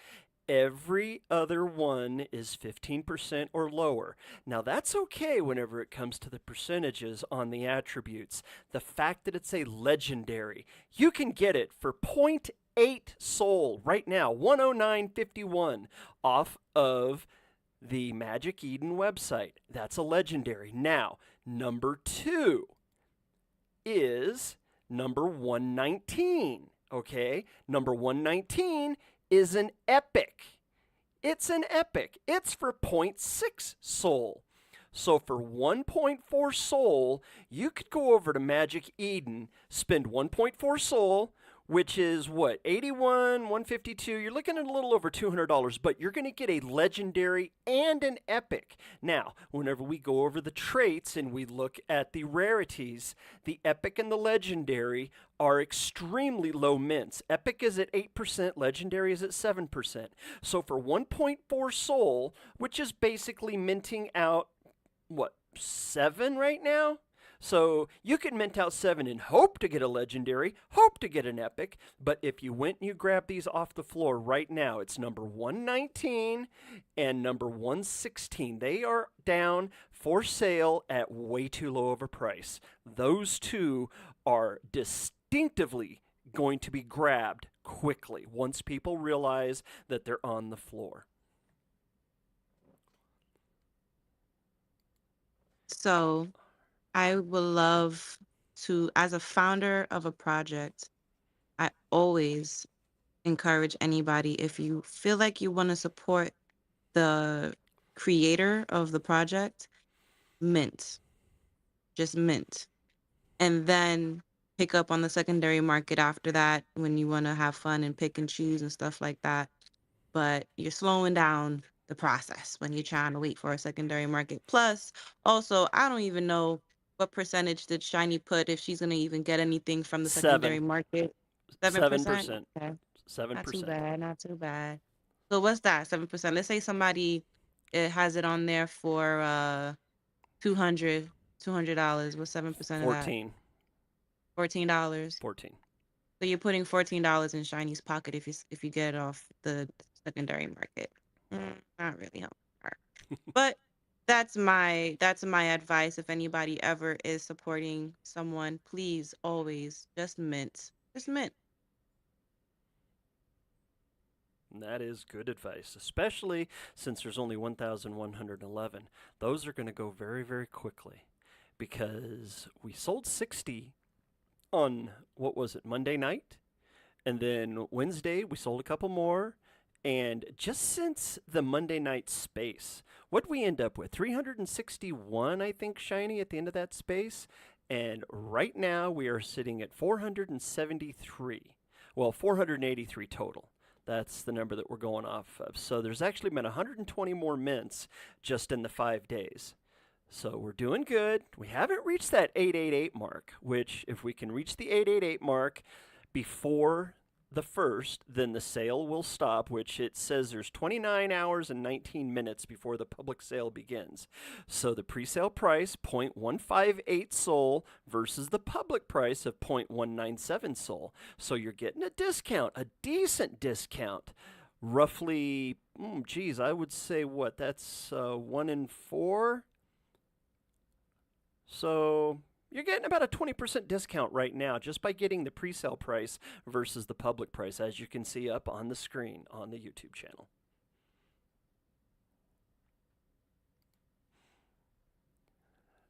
Every other one is 15% or lower. Now, that's okay whenever it comes to the percentages on the attributes. The fact that it's a legendary, you can get it for zero point 0.8 soul right now, 109.51 off of the Magic Eden website. That's a legendary. Now, number two is number 119. Okay? Number 119 is an epic. It's an epic. It's for zero point 0.6 soul. So for 1.4 soul, you could go over to Magic Eden, spend 1.4 soul, which is what, 81, 152. You're looking at a little over $200, but you're going to get a legendary and an epic. Now, whenever we go over the traits and we look at the rarities, the epic and the legendary are extremely low mints. Epic is at 8%, legendary is at 7%. So for 1.4 soul, which is basically minting out what, 7 right now? So you could mint out 7 and hope to get a legendary, hope to get an epic, but if you went and you grabbed these off the floor right now, it's number 119 and number 116. They are down for sale at way too low of a price. Those two are distinctively going to be grabbed quickly once people realize that they're on the floor. So I would love to, as a founder of a project, I always encourage anybody, if you feel like you want to support the creator of the project, mint, just mint. And then pick up on the secondary market after that when you want to have fun and pick and choose and stuff like that. But you're slowing down the process when you're trying to wait for a secondary market. Plus, also, I don't even know what percentage did Shiny put if she's gonna even get anything from the 7. secondary market. 7%? 7%. Okay. Not too 7%. bad, not too bad. So what's that? 7%. Let's say somebody has it on there for 200 $200. What's 7% of that? 14. $14. 14. So you're putting $14 in Shiny's pocket if you get it off the secondary market. Not really helping her. But that's my advice. If anybody ever is supporting someone, please always just mint. Just mint. That is good advice, especially since there's only 1,111. Those are going to go very, very quickly because we sold 60 on, what was it, Monday night? And then Wednesday, we sold a couple more. And just since the Monday night space, what we end up with? 361, I think, Shiny at the end of that space. And right now, we are sitting at 473. Well, 483 total. That's the number that we're going off of. So there's actually been 120 more mints just in the 5 days. So we're doing good. We haven't reached that 888 mark, which if we can reach the 888 mark before the 1st, then the sale will stop, which it says there's 29 hours and 19 minutes before the public sale begins. So the pre-sale price, 0.158 Sol, versus the public price of 0.197 Sol. So you're getting a discount, a decent discount. Roughly, I would say what? That's 1 in 4. So you're getting about a 20% discount right now just by getting the pre-sale price versus the public price, as you can see up on the screen on the YouTube channel.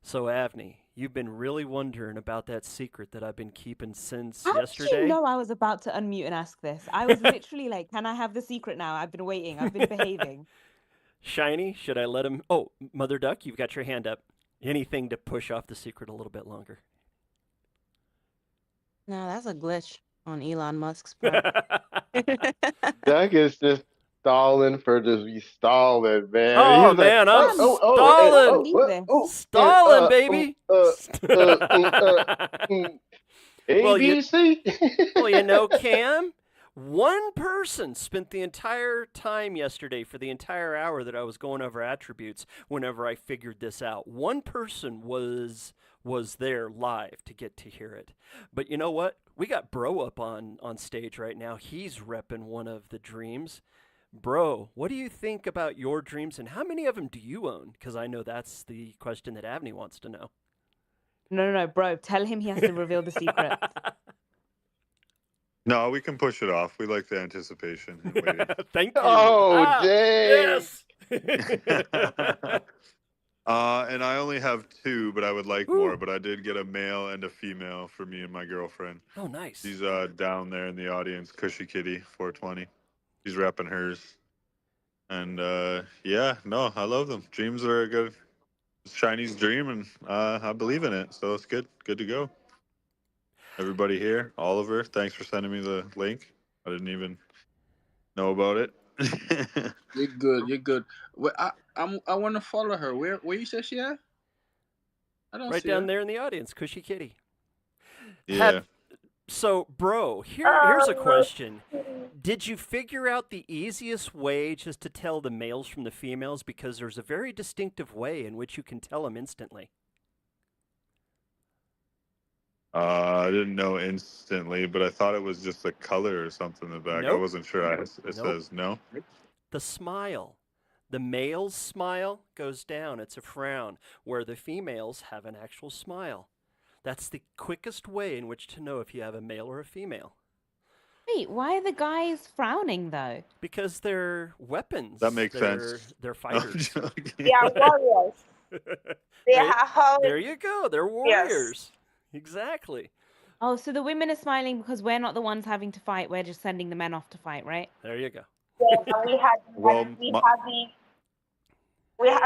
So, Avni, you've been really wondering about that secret that I've been keeping since How yesterday. did you know I was about to unmute and ask this? I was literally like, can I have the secret now? I've been waiting. I've been behaving. Shiny, should I let him? Oh, Mother Duck, you've got your hand up. Anything to push off the secret a little bit longer. No, that's a glitch on Elon Musk's part. Doug is just stalling for just be stalling, man. Oh, He's like, man, I'm hey, stalling. believe this. Stalling, baby. Well, ABC. Well, you know, Cam, one person spent the entire time yesterday for the entire hour that I was going over attributes whenever I figured this out. One person was there live to get to hear it. But you know what? We got Bro up on stage right now. He's repping one of the dreams. Bro, what do you think about your dreams, and how many of them do you own? Because I know that's the question that Avni wants to know. No, bro. Tell him he has to reveal the secret. No, we can push it off. We like the anticipation and waiting. Thank you. Oh, dang. Yes. And I only have 2, but I would like more. But I did get a male and a female for me and my girlfriend. Oh, nice. She's down there in the audience, Cushy Kitty 420. She's repping hers. And yeah, no, I love them. Dreams are a good Chinese dream, and I believe in it. So it's good to go. Everybody here, Oliver, thanks for sending me the link. I didn't even know about it. You're good. You're good. Well, I want to follow her. Where you say she at? I don't Right see down her. there in the audience, Cushy Kitty. Yeah. So, bro, here's a question. Did you figure out the easiest way just to tell the males from the females? Because there's a very distinctive way in which you can tell them instantly. I didn't know instantly, but I thought it was just the color or something in the back. I Nope. wasn't sure. It says no. The smile. The male's smile goes down. It's a frown, where the females have an actual smile. That's the quickest way in which to know if you have a male or a female. Wait, why are the guys frowning though? Because they're weapons. That makes sense. They're fighters. They are warriors. There you go. They're warriors. Yes. Exactly. Oh, so the women are smiling because we're not the ones having to fight. We're just sending the men off to fight, right? There you go. Yeah, and we have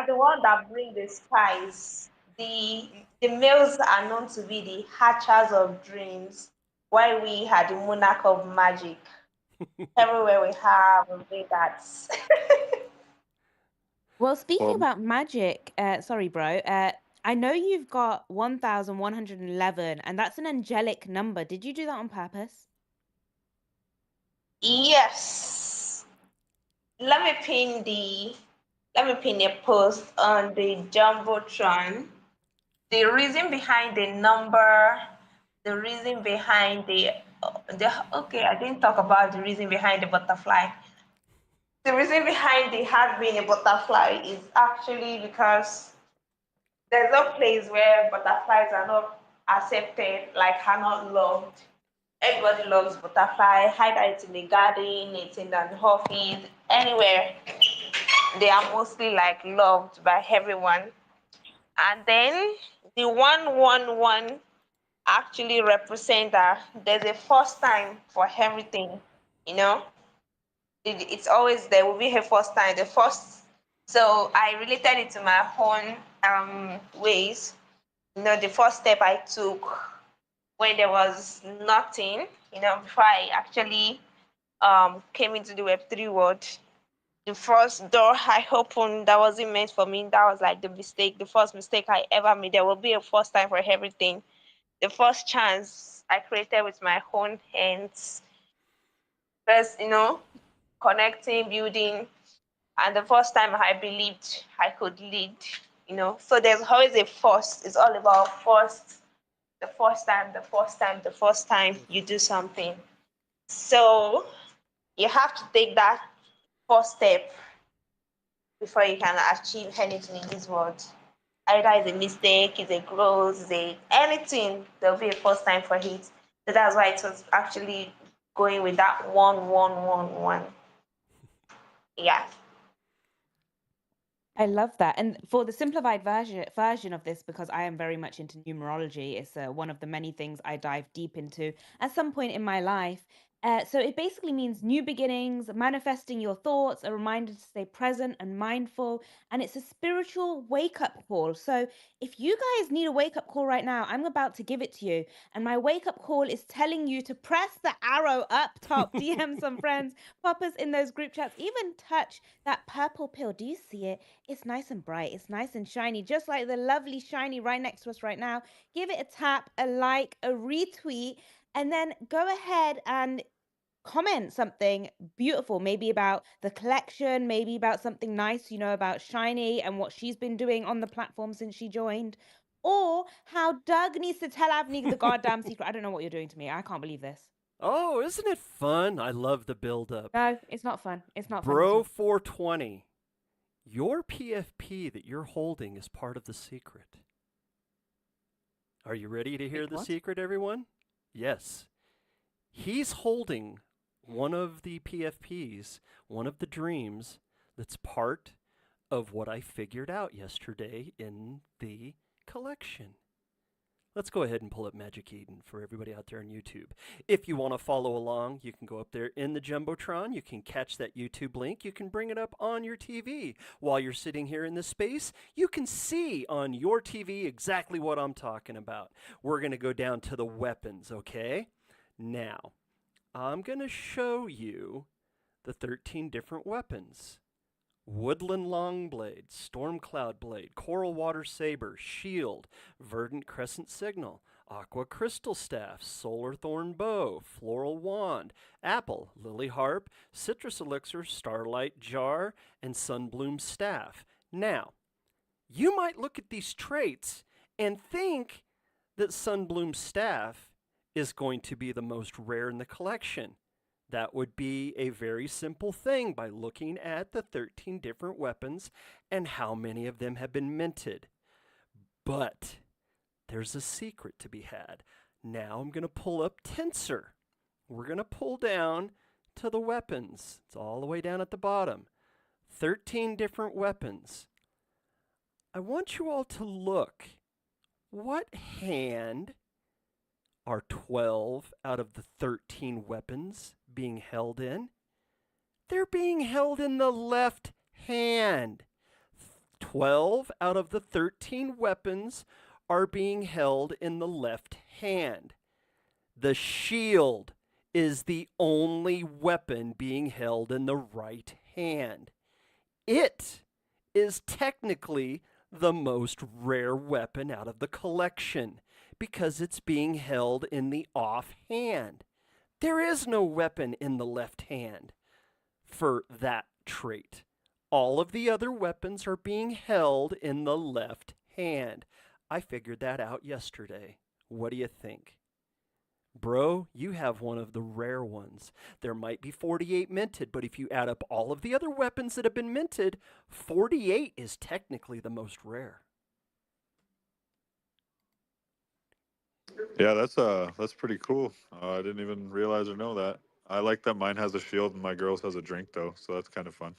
the one that bring the spice. The males are known to be the hatchers of dreams, while we had the monarch of magic. Everywhere we have, we bring that. Well, speaking about magic, sorry, bro. I know you've got 1,111, and that's an angelic number. Did you do that on purpose? Yes. Let me pin a post on the Jumbotron. The reason behind the number, the reason behind okay, I didn't talk about the reason behind the butterfly. The reason behind the heart being a butterfly is actually because there's no place where butterflies are not accepted, like are not loved. Everybody loves butterfly, either it's in the garden, it's in the office, anywhere. They are mostly like loved by everyone. And then the 111 actually represent that there's a first time for everything, you know. It's always there will be a first time. The first, so I related it to my own ways. You know, the first step I took when there was nothing, you know, before I actually came into the Web3 world. The first door I opened that wasn't meant for me. That was like the first mistake I ever made. There will be a first time for everything. The first chance I created with my own hands. first, connecting, building. And the first time I believed I could lead, So there's always a first. It's all about first, the first time, the first time you do something. So you have to take that first step before you can achieve anything in this world. Either it's a mistake, it's a growth, it's anything, there'll be a first time for it. So that's why it was actually going with that 1 1 1 1. Yeah. I love that. And for the simplified version of this, because I am very much into numerology, it's one of the many things I dive deep into at some point in my life. So it basically means new beginnings, manifesting your thoughts, a reminder to stay present and mindful, and it's a spiritual wake up call. So if you guys need a wake up call right now, I'm about to give it to you. And my wake up call is telling you to press the arrow up top, DM some friends, pop us in those group chats, even touch that purple pill. Do you see it? It's nice and bright. It's nice and shiny, just like the lovely shiny right next to us right now. Give it a tap, a like, a retweet, and then go ahead and comment something beautiful, maybe about the collection, maybe about something nice, about Shiny and what she's been doing on the platform since she joined, or how Doug needs to tell Avni the goddamn secret. I don't know what you're doing to me. I can't believe this. Oh, isn't it fun? I love the build up. No, it's not fun. It's not fun. Bro 420. Your PFP that you're holding is part of the secret. Are you ready to hear the secret, everyone? Yes. He's holding one of the PFPs, one of the dreams that's part of what I figured out yesterday in the collection. Let's go ahead and pull up Magic Eden for everybody out there on YouTube. If you want to follow along, you can go up there in the Jumbotron. You can catch that YouTube link. You can bring it up on your TV. While you're sitting here in this space, you can see on your TV exactly what I'm talking about. We're going to go down to the weapons, okay? Now, I'm going to show you the 13 different weapons. Woodland Longblade, Stormcloud Blade, Coral Water Saber, Shield, Verdant Crescent Signal, Aqua Crystal Staff, Solar Thorn Bow, Floral Wand, Apple, Lily Harp, Citrus Elixir, Starlight Jar, and Sunbloom Staff. Now, you might look at these traits and think that Sunbloom Staff is going to be the most rare in the collection. That would be a very simple thing by looking at the 13 different weapons and how many of them have been minted. But there's a secret to be had. Now I'm going to pull up Tensor. We're going to pull down to the weapons. It's all the way down at the bottom. 13 different weapons. I want you all to look. What hand are 12 out of the 13 weapons being held in? They're being held in the left hand. 12 out of the 13 weapons are being held in the left hand. The shield is the only weapon being held in the right hand. It is technically the most rare weapon out of the collection because it's being held in the off hand. There is no weapon in the left hand for that trait. All of the other weapons are being held in the left hand. I figured that out yesterday. What do you think? Bro, you have one of the rare ones. There might be 48 minted, but if you add up all of the other weapons that have been minted, 48 is technically the most rare. Yeah, that's pretty cool. I didn't even realize or know that. I like that mine has a shield and my girl's has a drink though, so that's kind of fun.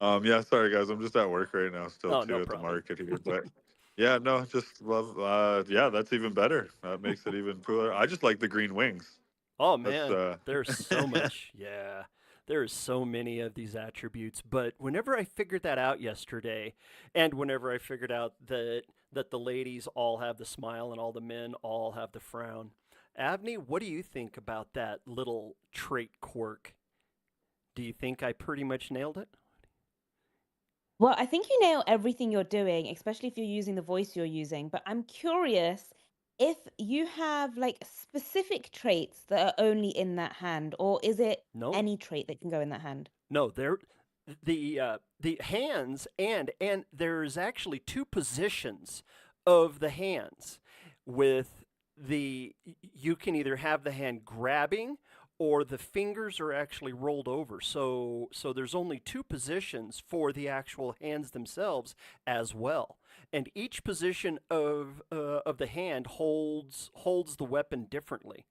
Yeah, sorry guys, I'm just at work right now still Oh, too no at the problem. market here, but yeah, no, just love. Yeah, that's even better. That makes it even cooler. I just like the green wings. Oh man, That's there's so much. Yeah, there's so many of these attributes. But whenever I figured that out yesterday, and whenever I figured out that the ladies all have the smile and all the men all have the frown, Avni, what do you think about that little trait quirk? Do you think I pretty much nailed it? Well, I think you nail everything you're doing, especially if you're using the voice you're using. But I'm curious, if you have like specific traits that are only in that hand, or is it No, any trait that can go in that hand? no, the hands and there's actually two positions of the hands with you can either have the hand grabbing or the fingers are actually rolled over. So there's only two positions for the actual hands themselves as well. And each position of the hand holds the weapon differently.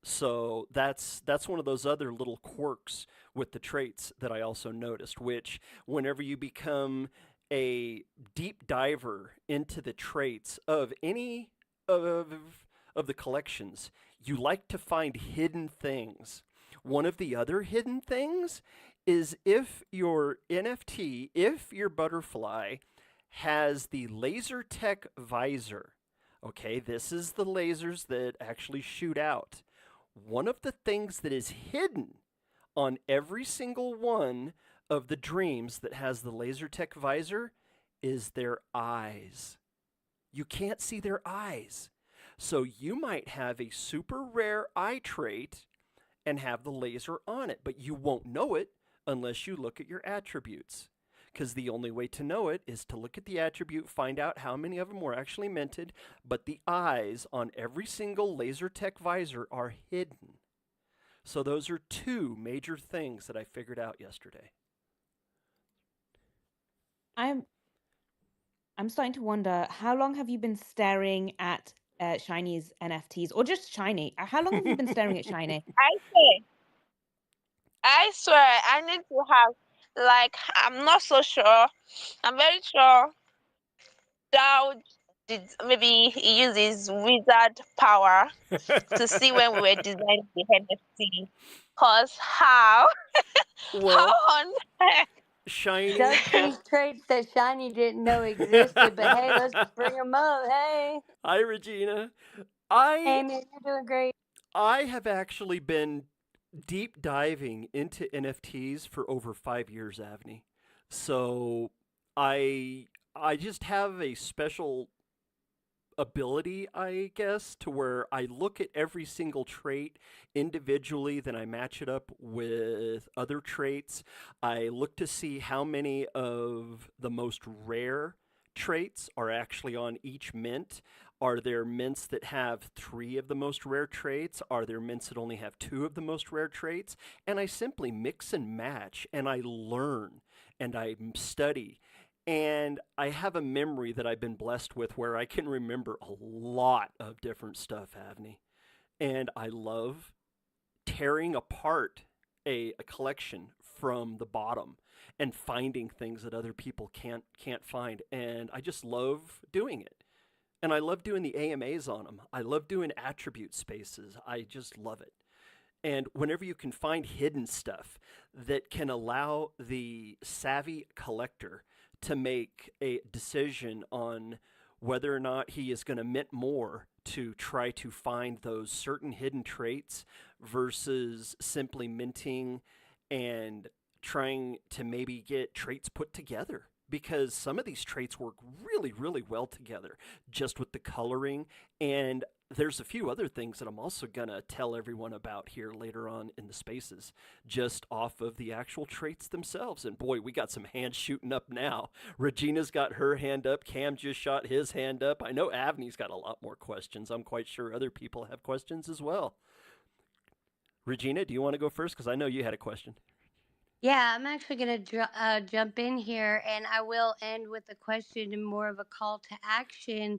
So that's one of those other little quirks with the traits that I also noticed, which whenever you become a deep diver into the traits of any of of the collections, you like to find hidden things. One of the other hidden things is if your NFT, if your butterfly has the laser tech visor. Okay, this is the lasers that actually shoot out. One of the things that is hidden on every single one of the dreams that has the laser tech visor is their eyes. You can't see their eyes. So you might have a super rare eye trait and have the laser on it, but you won't know it unless you look at your attributes. Because the only way to know it is to look at the attribute, find out how many of them were actually minted, but the eyes on every single laser tech visor are hidden. So those are two major things that I figured out yesterday. I'm I'm starting to wonder, how long have you been staring at Shiny's NFTs, or just Shiny? How long have you been staring at Shiny? I swear, I need to have, like, I'm not so sure. I'm very sure Dow did maybe he used his wizard power to see when we were designing the NFT. Cause how? How Well, on earth? Shiny. Doug sees traits that Shiny didn't know existed, but hey, let's bring them up. Hey, Hi, Regina. I Amy, you're doing great. I have actually been deep diving into NFTs for over 5 years, Avni. So I just have a special ability, I guess, to where I look at every single trait individually, then I match it up with other traits. I look to see how many of the most rare traits are actually on each mint. Are there mints that have three of the most rare traits? Are there mints that only have two of the most rare traits? And I simply mix and match and I learn and I study and I have a memory that I've been blessed with where I can remember a lot of different stuff, Avni. And I love tearing apart a collection from the bottom and finding things that other people can't find. And I just love doing it. And I love doing the AMAs on them. I love doing attribute spaces. I just love it. And whenever you can find hidden stuff that can allow the savvy collector to make a decision on whether or not he is going to mint more to try to find those certain hidden traits versus simply minting and trying to maybe get traits put together because some of these traits work really, really well together just with the coloring. And there's a few other things that I'm also going to tell everyone about here later on in the spaces, just off of the actual traits themselves. And boy, we got some hands shooting up now. Regina's got her hand up. Cam just shot his hand up. I know Avni's got a lot more questions. I'm quite sure other people have questions as well. Regina, do you want to go first? Because I know you had a question. Yeah, I'm actually going to jump in here, and I will end with a question and more of a call to action.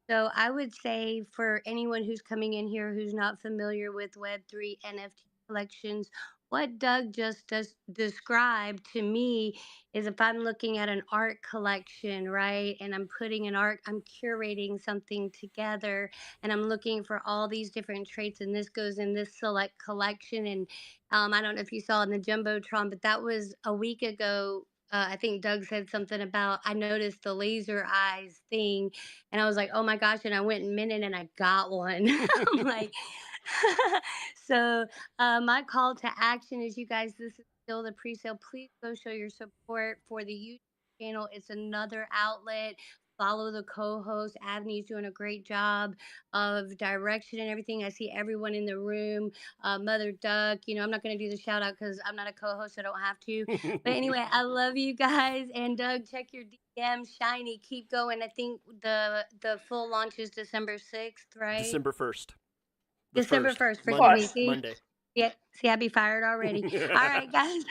So I would say for anyone who's coming in here who's not familiar with Web3 NFT collections, what Doug just described to me is if I'm looking at an art collection, right, and I'm curating something together, and I'm looking for all these different traits, and this goes in this select collection, and I don't know if you saw in the Jumbotron, but that was a week ago. I think Doug said something about I noticed the laser eyes thing, and I was like, oh my gosh! And I went and minted, and I got one. I'm like, so my call to action is, you guys, this is still the pre-sale. Please go show your support for the YouTube channel. It's another outlet follow the co-host. Abney's doing a great job of direction and everything. I see everyone in the room. Mother Duck, I'm not going to do the shout out because I'm not a co-host, so I don't have to. But anyway, I love you guys. And Doug, check your DM. Shiny, keep going. I think the full launch is December 6th, right? December 1st. The December 1st. 1st. Forgive me. Monday. First. See? Monday. Yeah, see, I'd be fired already. All right, guys.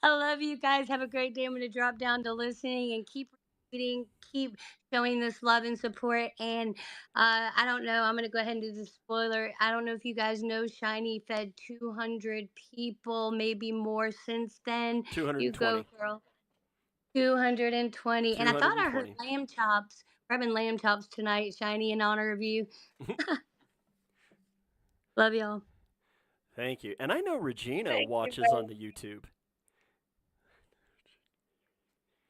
I love you guys. Have a great day. I'm going to drop down to listening and keep reading, keep showing this love and support. And I don't know. I'm going to go ahead and do the spoiler. I don't know if you guys know Shiny fed 200 people, maybe more since then. You go, 220. girl. 220. And I thought I heard 220. lamb chops. We're having lamb chops tonight, Shiny, in honor of you. Love y'all. Thank you. And I know Regina Thank you watches very on the YouTube.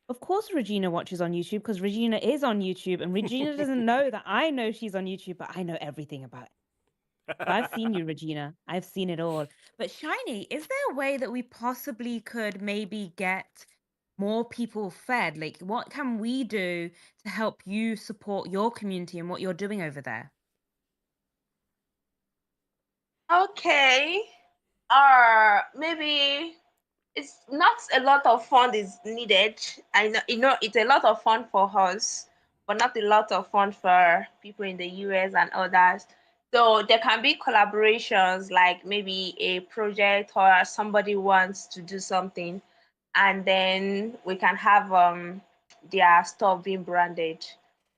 Of course, Regina watches on YouTube because Regina is on YouTube, and Regina doesn't know that I know she's on YouTube, but I know everything about it. So I've seen you, Regina. I've seen it all. But Shiny, is there a way that we possibly could maybe get more people fed? Like, what can we do to help you support your community and what you're doing over there? Okay. Maybe it's not a lot of fund is needed. I know, it's a lot of fun for us, but not a lot of fun for people in the US and others. So there can be collaborations, like maybe a project or somebody wants to do something, and then we can have their stuff being branded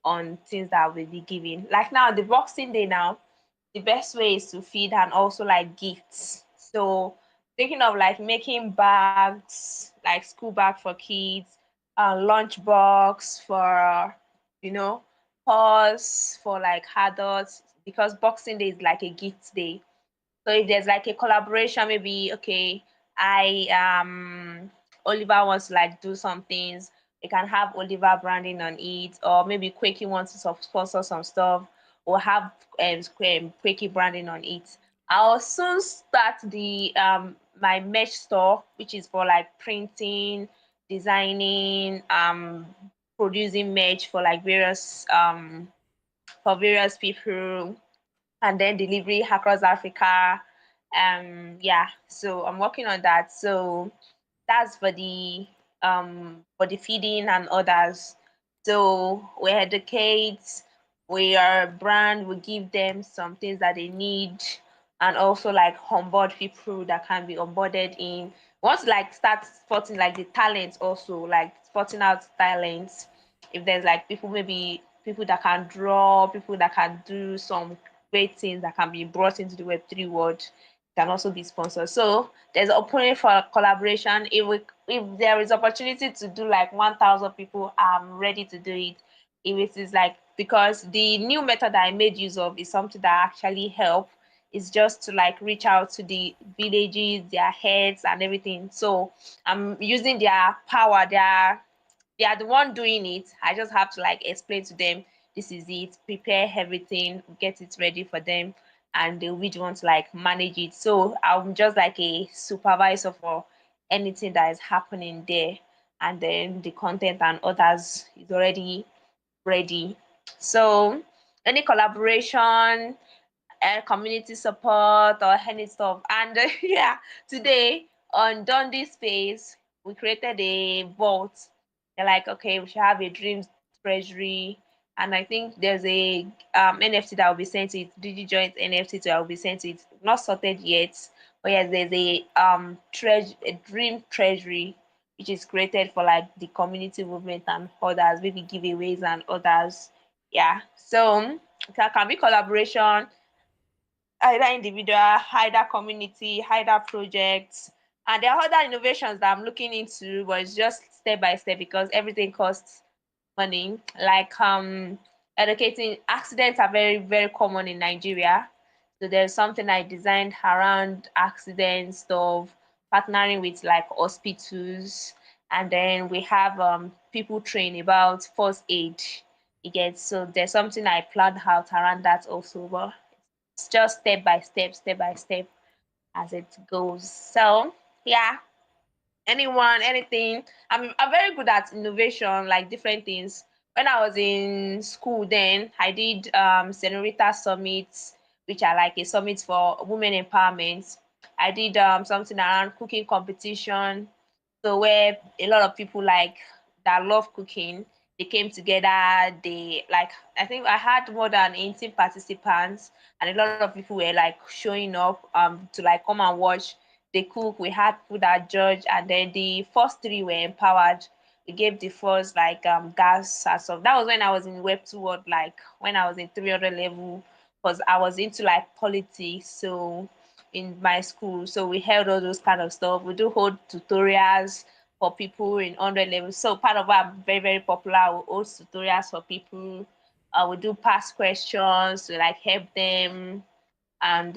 on things that we'll be giving. Like now, the Boxing Day now, the best way is to feed and also like gifts. So thinking of like making bags, like school bag for kids, lunch box for you know, purse for like adults, because Boxing Day is like a gift day. So if there's like a collaboration, maybe okay, I Oliver wants to like do some things, we can have Oliver branding on it, or maybe Quakey wants to sponsor some stuff, or have Quakey branding on it. I'll soon start the my merch store, which is for like printing, designing, producing merch for like various people, and then delivery across Africa. Yeah, so I'm working on that. So that's for the feeding and others. So we educate, we are brand, we give them some things that they need, and also like onboard people that can be onboarded in. Once like start spotting like the talents, also like spotting out talents. If there's like people, maybe people that can draw, people that can do some great things that can be brought into the Web3 world, can also be sponsored. So there's opening for collaboration. If there is opportunity to do like 1,000 people, I'm ready to do it. If it is like, because the new method that I made use of is something that actually help. It's just to like reach out to the villages, their heads and everything. So I'm using their power, they are the one doing it. I just have to like explain to them this is it, prepare everything, get it ready for them, and they'll be the one to like manage it. So I'm just like a supervisor for anything that is happening there, and then the content and others is already ready. So any collaboration, community support or any stuff. And yeah, today on Dundee Space, we created a vault. They're like, okay, we should have a dreams treasury. And I think there's a NFT that will be sent to it, DigiJoint NFT that will be sent to it. Not sorted yet, but yes, there's a dream treasury which is created for like the community movement and others, maybe giveaways and others. Yeah. So it can be collaboration, either individual, either community, either projects. And there are other innovations that I'm looking into, but it's just step by step because everything costs money. Like educating, accidents are very, very common in Nigeria. So there's something I designed around accident stuff, partnering with like hospitals. And then we have people train about first aid. Again, so there's something I planned out around that also. But it's just step by step as it goes. So yeah, anyone, anything. I'm very good at innovation, like different things. when I was in school, then I did Senorita Summits, which are like a summit for women empowerment. I did something around cooking competition, so where a lot of people like that love cooking, they came together. They like, I think I had more than 18 participants, and a lot of people were like showing up to like come and watch. They cook. We had people that judge, and then the first three were empowered. We gave the first like gas and stuff. That was when I was in Web 2 world, like when I was in 300 level, because I was into like politics. So in my school, so we held all those kind of stuff. We do hold tutorials for people in 100 level. So part of our very, very popular, we host tutorials for people. We do past questions to like help them, and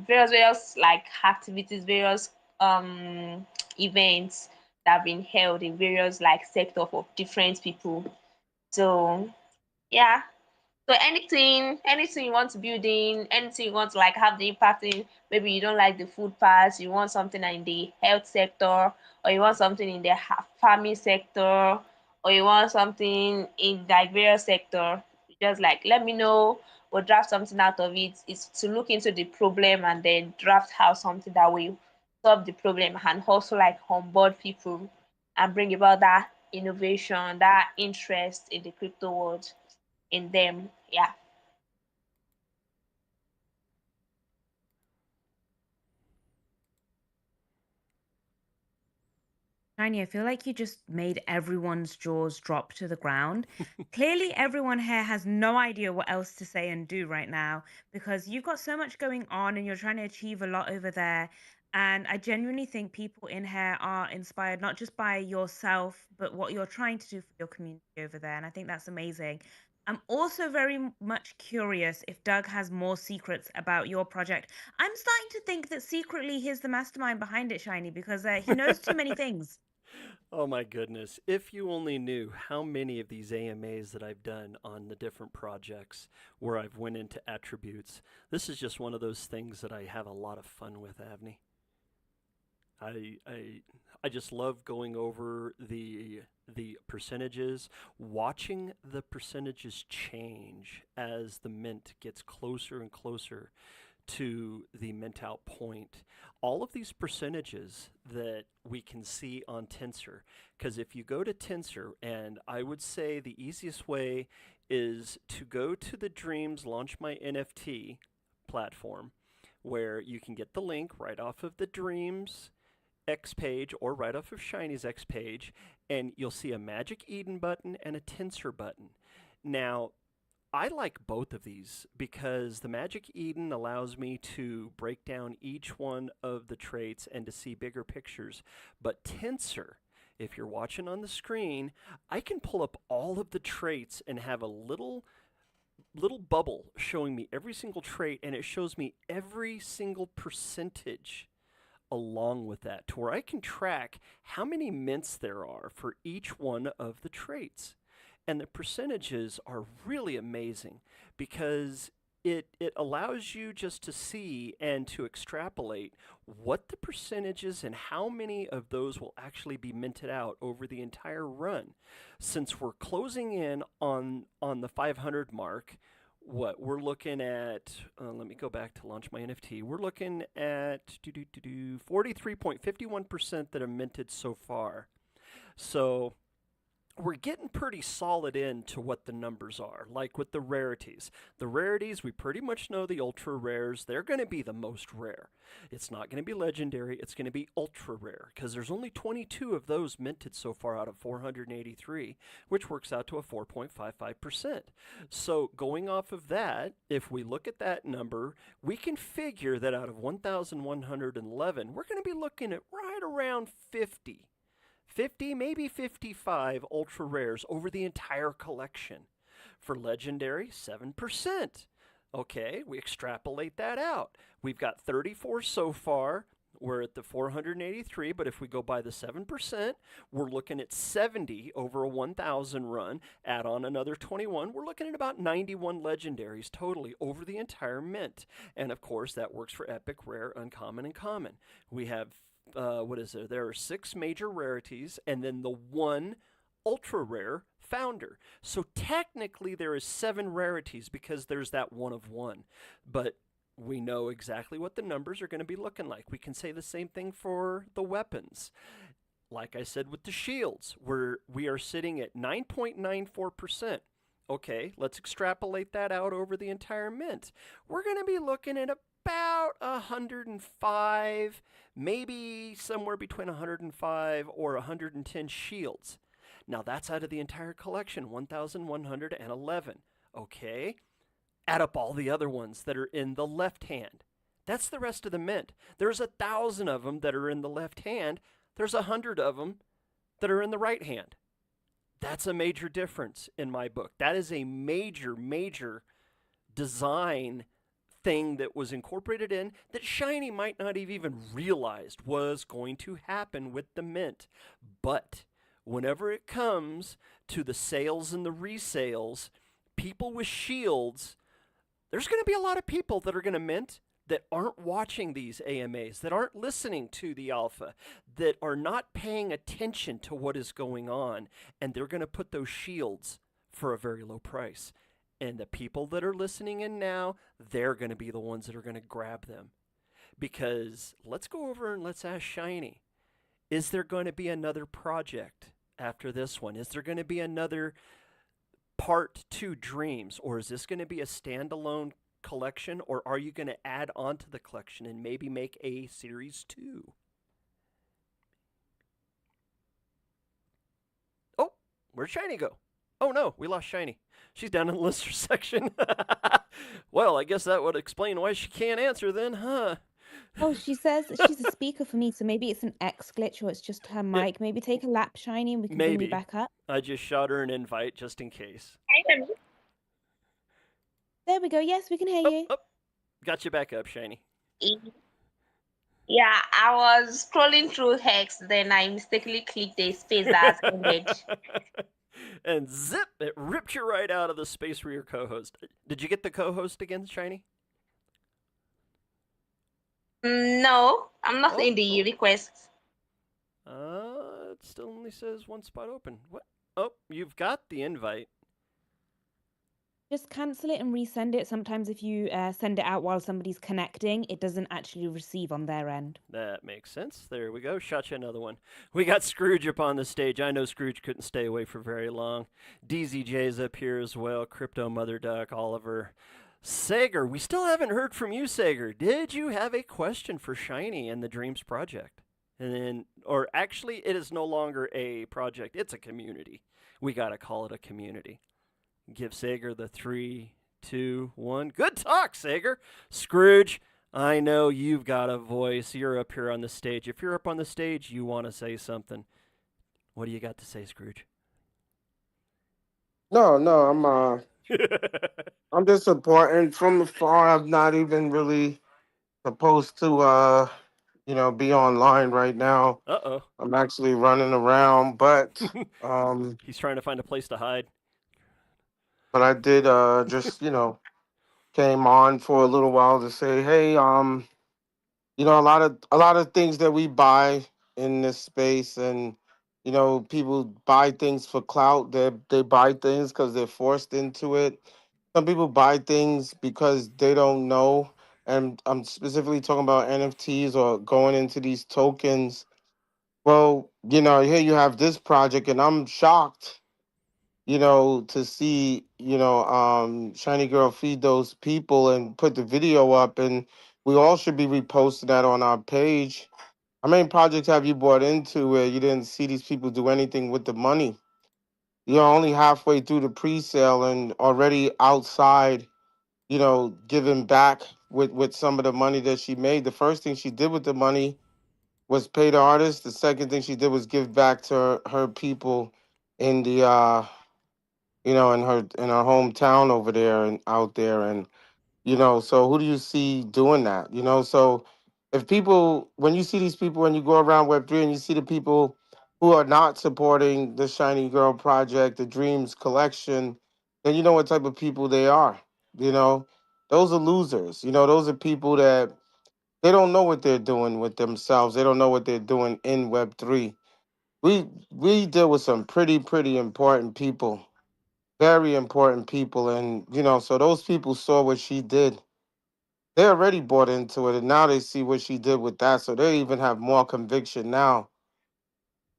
various like activities, various um events that have been held in various like sector for different people. So yeah, so anything you want to build in, anything you want to like have the impact in, maybe you don't like the food part, you want something in the health sector, or you want something in the farming sector, or you want something in like various sector, just like let me know. We'll draft something out of it. It's to look into the problem and then draft out something that will solve the problem and also like onboard people and bring about that innovation, that interest in the crypto world in them. Yeah. Shiny, I feel like you just made everyone's jaws drop to the ground. Clearly, everyone here has no idea what else to say and do right now because you've got so much going on and you're trying to achieve a lot over there. And I genuinely think people in here are inspired not just by yourself, but what you're trying to do for your community over there. And I think that's amazing. I'm also very much curious if Doug has more secrets about your project. I'm starting to think that secretly he's the mastermind behind it, Shiny, because he knows too many things. Oh my goodness. If you only knew how many of these AMAs that I've done on the different projects where I've went into attributes. This is just one of those things that I have a lot of fun with, Avni. I I I just love going over the percentages, watching the percentages change as the mint gets closer and closer to the mint out point. All of these percentages that we can see on Tensor, because if you go to Tensor, and I would say the easiest way is to go to the Dreams Launch My NFT platform, where you can get the link right off of the Dreams X page or right off of Shiny's X page, and you'll see a Magic Eden button and a Tensor button. Now, I like both of these because the Magic Eden allows me to break down each one of the traits and to see bigger pictures. But Tensor, if you're watching on the screen, I can pull up all of the traits and have a little bubble showing me every single trait, and it shows me every single percentage along with that to where I can track how many mints there are for each one of the traits. And the percentages are really amazing because it allows you just to see and to extrapolate what the percentages and how many of those will actually be minted out over the entire run. Since we're closing in on the 500 mark, what we're looking at, let me go back to launch my NFT. We're looking at 43.51% that are minted so far. So we're getting pretty solid into what the numbers are, like with the rarities. The rarities, we pretty much know the ultra rares, they're going to be the most rare. It's not going to be legendary, it's going to be ultra rare, because there's only 22 of those minted so far out of 483, which works out to a 4.55%. So going off of that, if we look at that number, we can figure that out of 1,111, we're going to be looking at right around 50, maybe 55 ultra rares over the entire collection. For legendary, 7%. Okay, we extrapolate that out. We've got 34 so far. We're at the 483, but if we go by the 7%, we're looking at 70 over a 1,000 run. Add on another 21, we're looking at about 91 legendaries totally over the entire mint. And of course, that works for epic, rare, uncommon, and common. We have what is there? There are 6 major rarities, and then the one ultra rare founder. So technically there is 7 rarities because there's that one of one. But we know exactly what the numbers are going to be looking like. We can say the same thing for the weapons. Like I said with the shields, we are sitting at 9.94%. Okay, let's extrapolate that out over the entire mint. We're going to be looking at about 105, maybe somewhere between 105 or 110 shields. Now that's out of the entire collection, 1,111. Okay, add up all the other ones that are in the left hand. That's the rest of the mint. There's 1,000 of them that are in the left hand. There's 100 of them that are in the right hand. That's a major difference in my book. That is a major design thing that was incorporated in that Shiny might not have even realized was going to happen with the mint. But whenever it comes to the sales and the resales, people with shields, there's going to be a lot of people that are going to mint that aren't watching these AMAs, that aren't listening to the alpha, that are not paying attention to what is going on, and they're going to put those shields for a very low price. And the people that are listening in now, they're going to be the ones that are going to grab them. Because let's go over and let's ask Shiny, is there going to be another project after this one? Is there going to be another Part 2 Dreams, or is this going to be a standalone collection, or are you going to add on to the collection and maybe make a series 2? Oh, where'd Shiny go? Oh no, we lost Shiny. She's down in the listener section. Well, I guess that would explain why she can't answer then, huh? Oh, she says that she's a speaker for me, so maybe it's an X glitch or it's just her mic. Maybe take a lap, Shiny, and we can bring you Maybe. back up. I just shot her an invite just in case. There we go. Yes, we can hear you. Oh, got you back up, Shiny. Yeah, I was scrolling through Hex, then I mistakenly clicked the space as image. And zip, it ripped you right out of the space for your co-host. Did you get the co-host again, Shiny? No, I'm not in the request. It still only says one spot open. What? Oh, you've got the invite. Just cancel it and resend it. Sometimes if you send it out while somebody's connecting, it doesn't actually receive on their end. That makes sense. There we go. Shot you another one. We got Scrooge up on the stage. I know Scrooge couldn't stay away for very long. DZJ's up here as well. Crypto Mother Duck, Oliver. Sager, we still haven't heard from you, Sager. Did you have a question for Shiny and the Dreams Project? And then, or actually, it is no longer a project. It's a community. We got to call it a community. Give Sager the 3, 2, 1. Good talk, Sager. Scrooge, I know you've got a voice. You're up here on the stage. If you're up on the stage, you want to say something. What do you got to say, Scrooge? No, I'm just supporting from afar. I'm not even really supposed to be online right now. Uh-oh. I'm actually running around, but He's trying to find a place to hide. but I did just, came on for a little while to say, hey, a lot of things that we buy in this space, and people buy things for clout. They buy things because they're forced into it. Some people buy things because they don't know, and I'm specifically talking about NFTs or going into these tokens. Well, here you have this project, and I'm shocked, to see, Shiny Girl feed those people and put the video up, and we all should be reposting that on our page. How many projects have you bought into where you didn't see these people do anything with the money? You're only halfway through the pre-sale and already outside, giving back with some of the money that she made. The first thing she did with the money was pay the artist. The second thing she did was give back to her people in the in her hometown over there and out there. And so who do you see doing that? So if people, when you see these people, when you go around Web3 and you see the people who are not supporting the Shiny Girl Project, the Dreams Collection, then you know what type of people they are. you know those are losers. Those are people that they don't know what they're doing with themselves. They don't know what they're doing in Web3. we deal with some pretty important people, very important people, and so those people saw what she did. They already bought into it, and now they see what she did with that, so they even have more conviction now.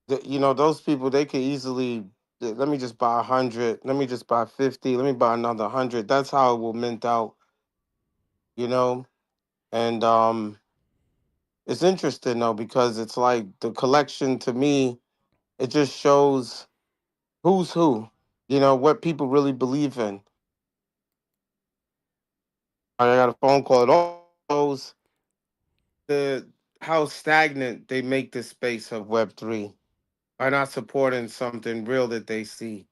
Those people, they could easily, let me just buy 100, let me just buy 50, let me buy another 100. That's how it will mint out, you know. And it's interesting though because it's like the collection to me, it just shows who's who, what people really believe in. I got a phone call. It all shows the how stagnant they make the space of Web3 by not supporting something real that they see.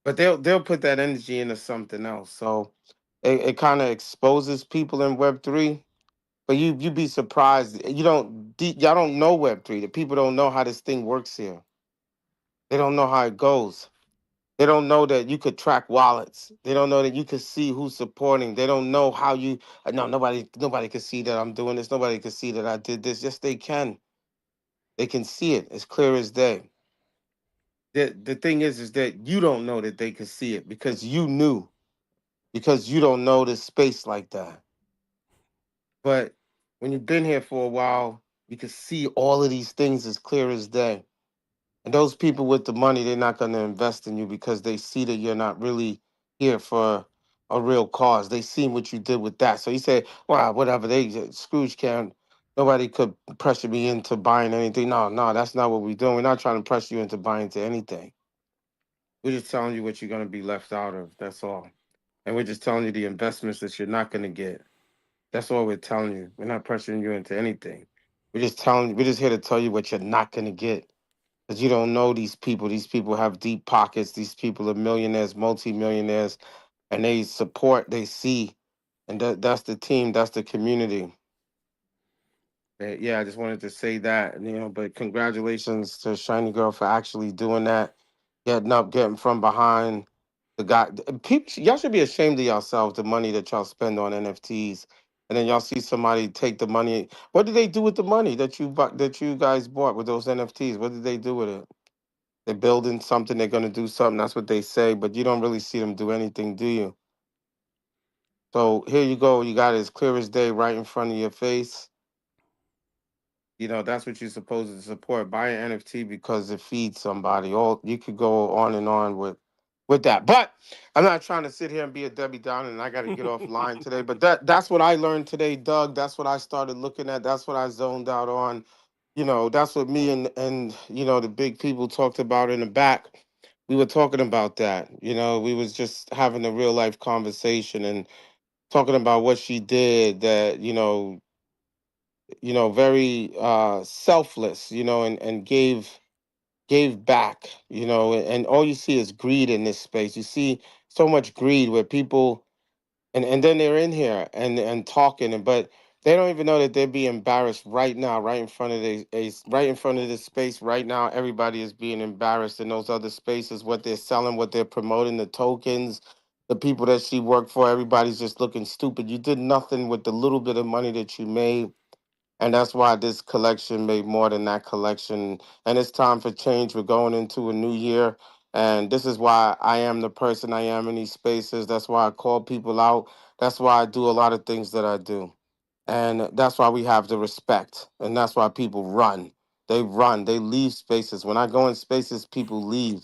But they'll put that energy into something else. So it kind of exposes people in Web3. But you be surprised. Y'all don't know Web3. The people don't know how this thing works here. They don't know how it goes. They don't know that you could track wallets. They don't know that you could see who's supporting. They don't know how you. No, nobody can see that I'm doing this. Nobody can see that I did this. Yes, they can. They can see it as clear as day. The thing is that you don't know that they could see it because you knew, because you don't know this space like that. But when you've been here for a while, you can see all of these things as clear as day. And those people with the money, they're not going to invest in you because they see that you're not really here for a real cause. They seen what you did with that. So you say, well, whatever, Scrooge can't, nobody could pressure me into buying anything. No, no, that's not what we're doing. We're not trying to pressure you into buying into anything. We're just telling you what you're going to be left out of. That's all. And we're just telling you the investments that you're not going to get. That's all we're telling you. We're not pressuring you into anything. We're just here to tell you what you're not going to get. Because you don't know these people. These people have deep pockets. These people are millionaires, multimillionaires, and they support, they see. And that's the team, that's the community. Yeah, I just wanted to say that, but congratulations to Shiny Girl for actually doing that, getting up, getting from behind the guy. People, y'all should be ashamed of yourselves, the money that y'all spend on NFTs. And then y'all see somebody take the money. What did they do with the money that you guys bought with those NFTs? What did they do with it? They're building something, they're gonna do something. That's what they say, but you don't really see them do anything, do you? So here you go. You got it as clear as day right in front of your face. That's what you're supposed to support. Buy an NFT because it feeds somebody. All you could go on and on with that. But I'm not trying to sit here and be a Debbie Downer and I gotta get offline today. But that's what I learned today, Doug. That's what I started looking at. That's what I zoned out on. That's what me and the big people talked about in the back. We were talking about that. We was just having a real life conversation and talking about what she did that, very selfless, and gave back, and all you see is greed in this space. You see so much greed where people and then they're in here and talking but they don't even know that they're being embarrassed right now, right in front of right in front of this space right now. Everybody is being embarrassed in those other spaces, what they're selling, what they're promoting, the tokens, the people that she worked for. Everybody's just looking stupid. You did nothing with the little bit of money that you made, and that's why this collection made more than that collection. And it's time for change. We're going into a new year. And this is why I am the person I am in these spaces. That's why I call people out. That's why I do a lot of things that I do. And that's why we have the respect. And that's why people run. They run. They leave spaces. When I go in spaces, people leave.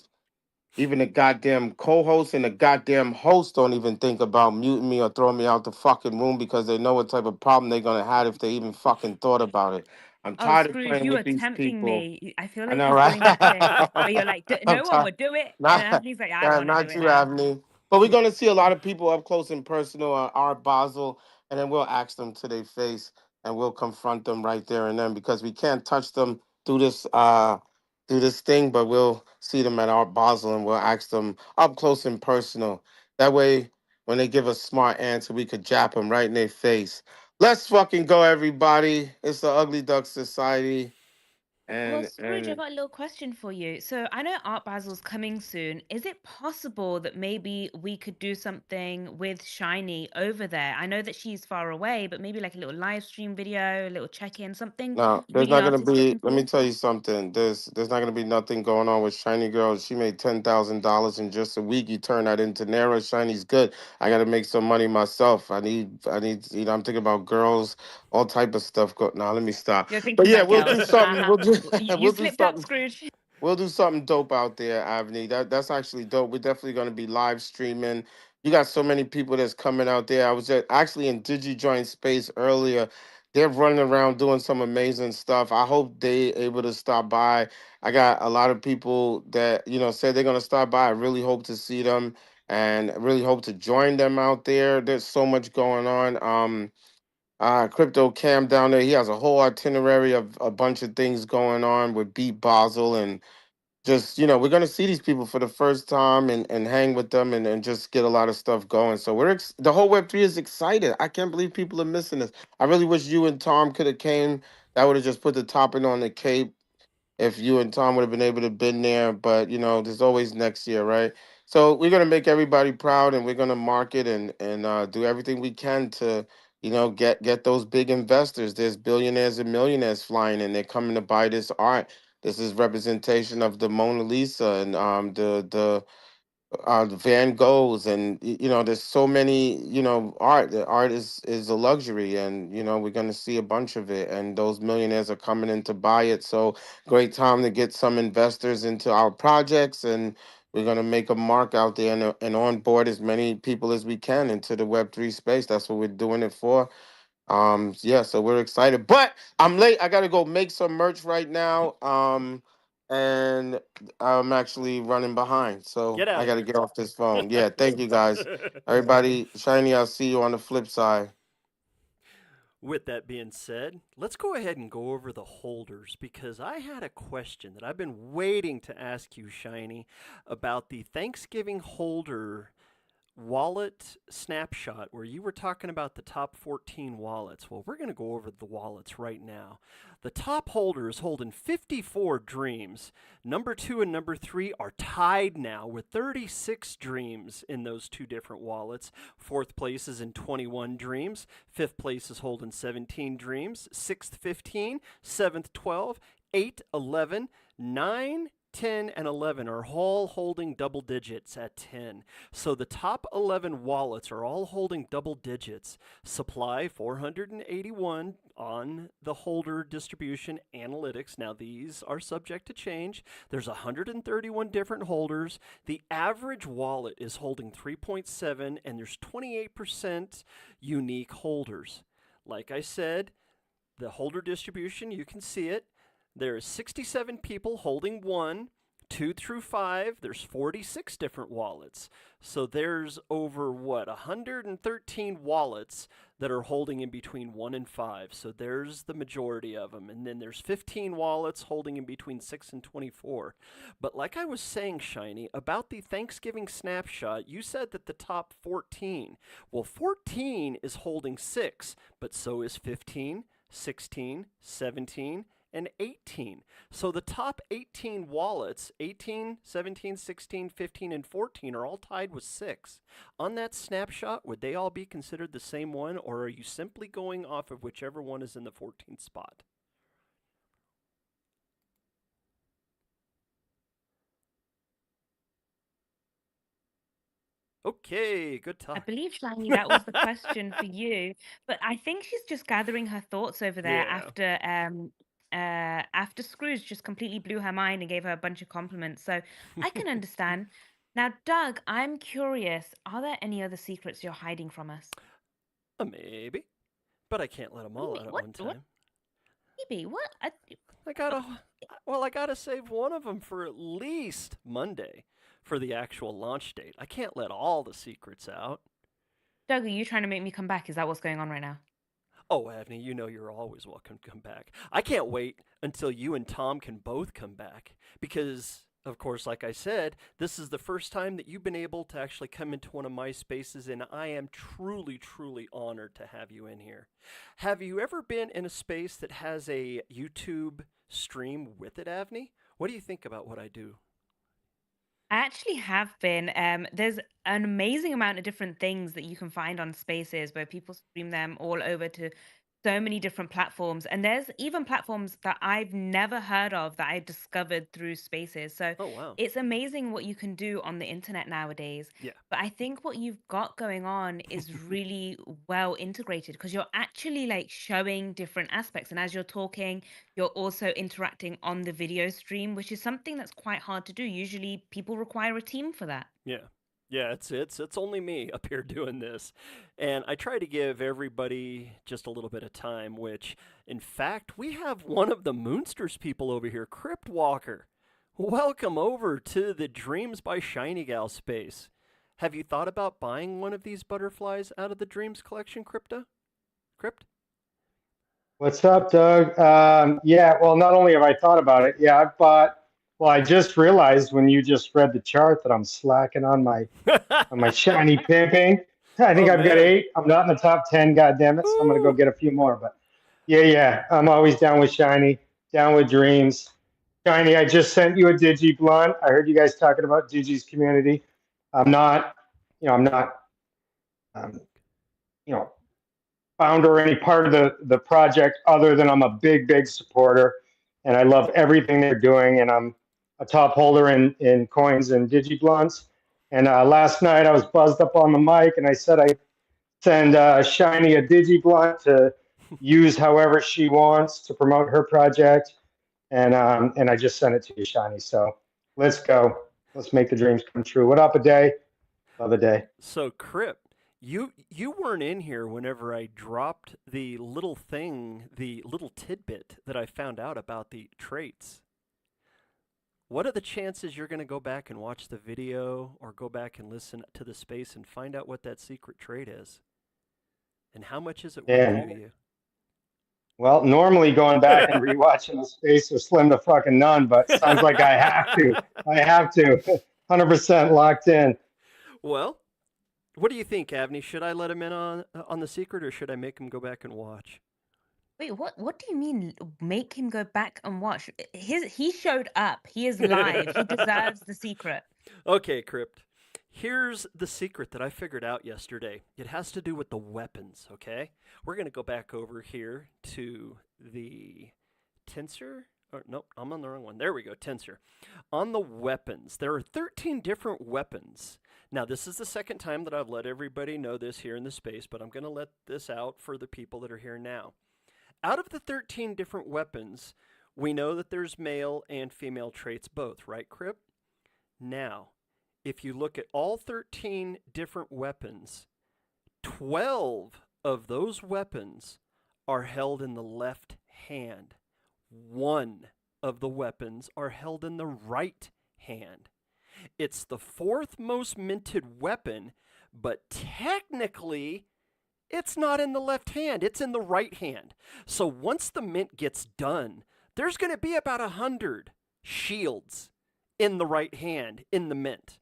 Even the goddamn co-host and the goddamn host don't even think about muting me or throwing me out the fucking room because they know what type of problem they're gonna have if they even fucking thought about it. I'm Oh, tired of Scrooge, playing you with are these tempting people. me. I feel I like know, he's right? doing that thing where you're like, I'm no one tired. would do it. And then Not, Anthony's like, I want to do not it you, now. Abney. But we're gonna see a lot of people up close and personal at Art Basel, and then we'll ask them to their face and we'll confront them right there and then because we can't touch them through this thing, but we'll see them at Art Basel and we'll ask them up close and personal. That way, when they give a smart answer, we could jab them right in their face. Let's fucking go, everybody. It's the Ugly Duck Society. Well, and Scrooge, I've and got a little question for you. So I know Art Basil's coming soon. Is it possible that maybe we could do something with Shiny over there? I know that she's far away, but maybe like a little live stream video, a little check-in, something no, there's really not gonna artistic be. and Let me cool. tell you something. There's not gonna be nothing going on with Shiny Girl. She made $10,000 in just a week. You turn that into Naira. Shiny's good. I gotta make some money myself. I need. I'm thinking about girls, all type of stuff. Now let me stop. You're But thinking yeah, about we'll do girls. something. We'll do. You We'll do slipped up, something. Scrooge. We'll do something dope out there, Avni. That's actually dope. We're definitely gonna be live streaming. You got so many people that's coming out there. I was actually in Digi Joint Space earlier. They're running around doing some amazing stuff. I hope they able to stop by. I got a lot of people that said they're gonna stop by. I really hope to see them and really hope to join them out there. There's so much going on. Crypto Cam down there, he has a whole itinerary of a bunch of things going on with Beat Basel and just we're going to see these people for the first time and hang with them and just get a lot of stuff going. So the whole Web3 is excited. I can't believe people are missing this. I really wish you and Tom could have came. That would have just put the topping on the cape if you and Tom would have been able to been there. But there's always next year, right? So we're gonna make everybody proud, and we're gonna market and do everything we can to get those big investors. There's billionaires and millionaires flying in. They're coming to buy this art. This is representation of the Mona Lisa and the Van Goghs and there's so many art. The art is a luxury, and we're gonna see a bunch of it, and those millionaires are coming in to buy it. So great time to get some investors into our projects, and we're gonna make a mark out there and onboard as many people as we can into the Web3 space. That's what we're doing it for. Yeah, so we're excited, but I'm late. I gotta go make some merch right now. And I'm actually running behind, so Get out I of gotta here. get off this phone. Yeah, thank you guys. Everybody, Shiny, I'll see you on the flip side. With that being said, let's go ahead and go over the holders because I had a question that I've been waiting to ask you, Shiny, about the Thanksgiving holder wallet snapshot where you were talking about the top 14 wallets. Well, we're going to go over the wallets right now. The top holder is holding 54 dreams. Number 2 and number 3 are tied now with 36 dreams in those two different wallets. Fourth place is in 21 dreams. Fifth place is holding 17 dreams. Sixth, 15. Seventh, 12. 8, 11. 9, 10, and 11 are all holding double digits at 10. So the top 11 wallets are all holding double digits. Supply 481 on the holder distribution analytics. Now these are subject to change. There's 131 different holders. The average wallet is holding 3.7 and there's 28% unique holders. Like I said, the holder distribution, you can see it. There is 67 people holding one. 2 through 5, there's 46 different wallets. So there's over 113 wallets that are holding in between 1 and 5. So there's the majority of them. And then there's 15 wallets holding in between 6 and 24. But like I was saying, Shiny, about the Thanksgiving snapshot, you said that the top 14. Well, 14 is holding 6, but so is 15, 16, 17, and 18. So the top 18 wallets, 18, 17, 16, 15, and 14, are all tied with 6. On that snapshot, would they all be considered the same one, or are you simply going off of whichever one is in the 14th spot? Okay, good I talk. believe, Shiny, that was the question for you. But I think she's just gathering her thoughts over there Yeah. after Scrooge just completely blew her mind and gave her a bunch of compliments. So I can understand. Now, Doug, I'm curious, are there any other secrets you're hiding from us? Maybe. But I can't let them What do you all mean? out at What? one What? time. Maybe? What? I Uh, gotta, well, I gotta save one of them for at least Monday for the actual launch date. I can't let all the secrets out. Doug, are you trying to make me come back? Is that what's going on right now? Oh, Avni, you know you're always welcome to come back. I can't wait until you and Tom can both come back because Of course, like I said, this is the first time that you've been able to actually come into one of my spaces, and I am truly, truly honored to have you in here. Have you ever been in a space that has a YouTube stream with it, Avni? What do you think about what I do? I actually have been. There's an amazing amount of different things that you can find on Spaces where people stream them all over to so many different platforms. And there's even platforms that I've never heard of that I discovered through Spaces. So Oh, wow. it's amazing what you can do on the internet nowadays. Yeah. But I think what you've got going on is really well integrated because you're actually like showing different aspects. And as you're talking, you're also interacting on the video stream, which is something that's quite hard to do. Usually people require a team for that. Yeah. Yeah, it's only me up here doing this. And I try to give everybody just a little bit of time, which in fact, we have one of the Moonsters people over here, Crypt Walker. Welcome over to the Dreams by ShinyGal space. Have you thought about buying one of these butterflies out of the Dreams collection, Crypta? Crypt? What's up, Doug? Yeah, well, not only have I thought about it, yeah, I've bought. Well, I just realized when you just read the chart that I'm slacking on my shiny pimping. I think Oh I've got man. 8. I'm not in the top 10. God damn it! So I'm gonna go Ooh. get a few more. But yeah, I'm always down with shiny, down with dreams. Shiny, I just sent you a digi blunt. I heard you guys talking about Digi's community. I'm not, I'm not, um, you know, founder or any part of the project other than I'm a big supporter and I love everything they're doing and I'm a top holder in coins and digiblunts. And last night I was buzzed up on the mic and I said I send Shiny a digiblunt to use however she wants to promote her project. And I just sent it to you, Shiny. So let's go. Let's make the dreams come true. What up, a day? Love a day. So Crypt, you weren't in here whenever I dropped the little thing, the little tidbit that I found out about the traits. What are the chances you're going to go back and watch the video or go back and listen to the space and find out what that secret trait is? And how much is it worth Yeah. to you? Well, normally going back and rewatching the space is slim to fucking none, but sounds like I have to. I have to. 100% locked in. Well, what do you think, Avni? Should I let him in on the secret, or should I make him go back and watch? Wait, what do you mean make him go back and watch? He showed up. He is live. He deserves the secret. Okay, Crypt. Here's the secret that I figured out yesterday. It has to do with the weapons, okay? We're going to go back over here to the tensor. Or, nope, I'm on the wrong one. There we go, tensor. On the weapons, there are 13 different weapons. Now, this is the second time that I've let everybody know this here in the space, but I'm going to let this out for the people that are here now. Out of the 13 different weapons, we know that there's male and female traits both, right, Crip? Now, if you look at all 13 different weapons, 12 of those weapons are held in the left hand. 1 of the weapons are held in the right hand. It's the 4th most minted weapon, but technically, it's not in the left hand, it's in the right hand. So once the mint gets done, there's going to be about 100 shields in the right hand in the mint.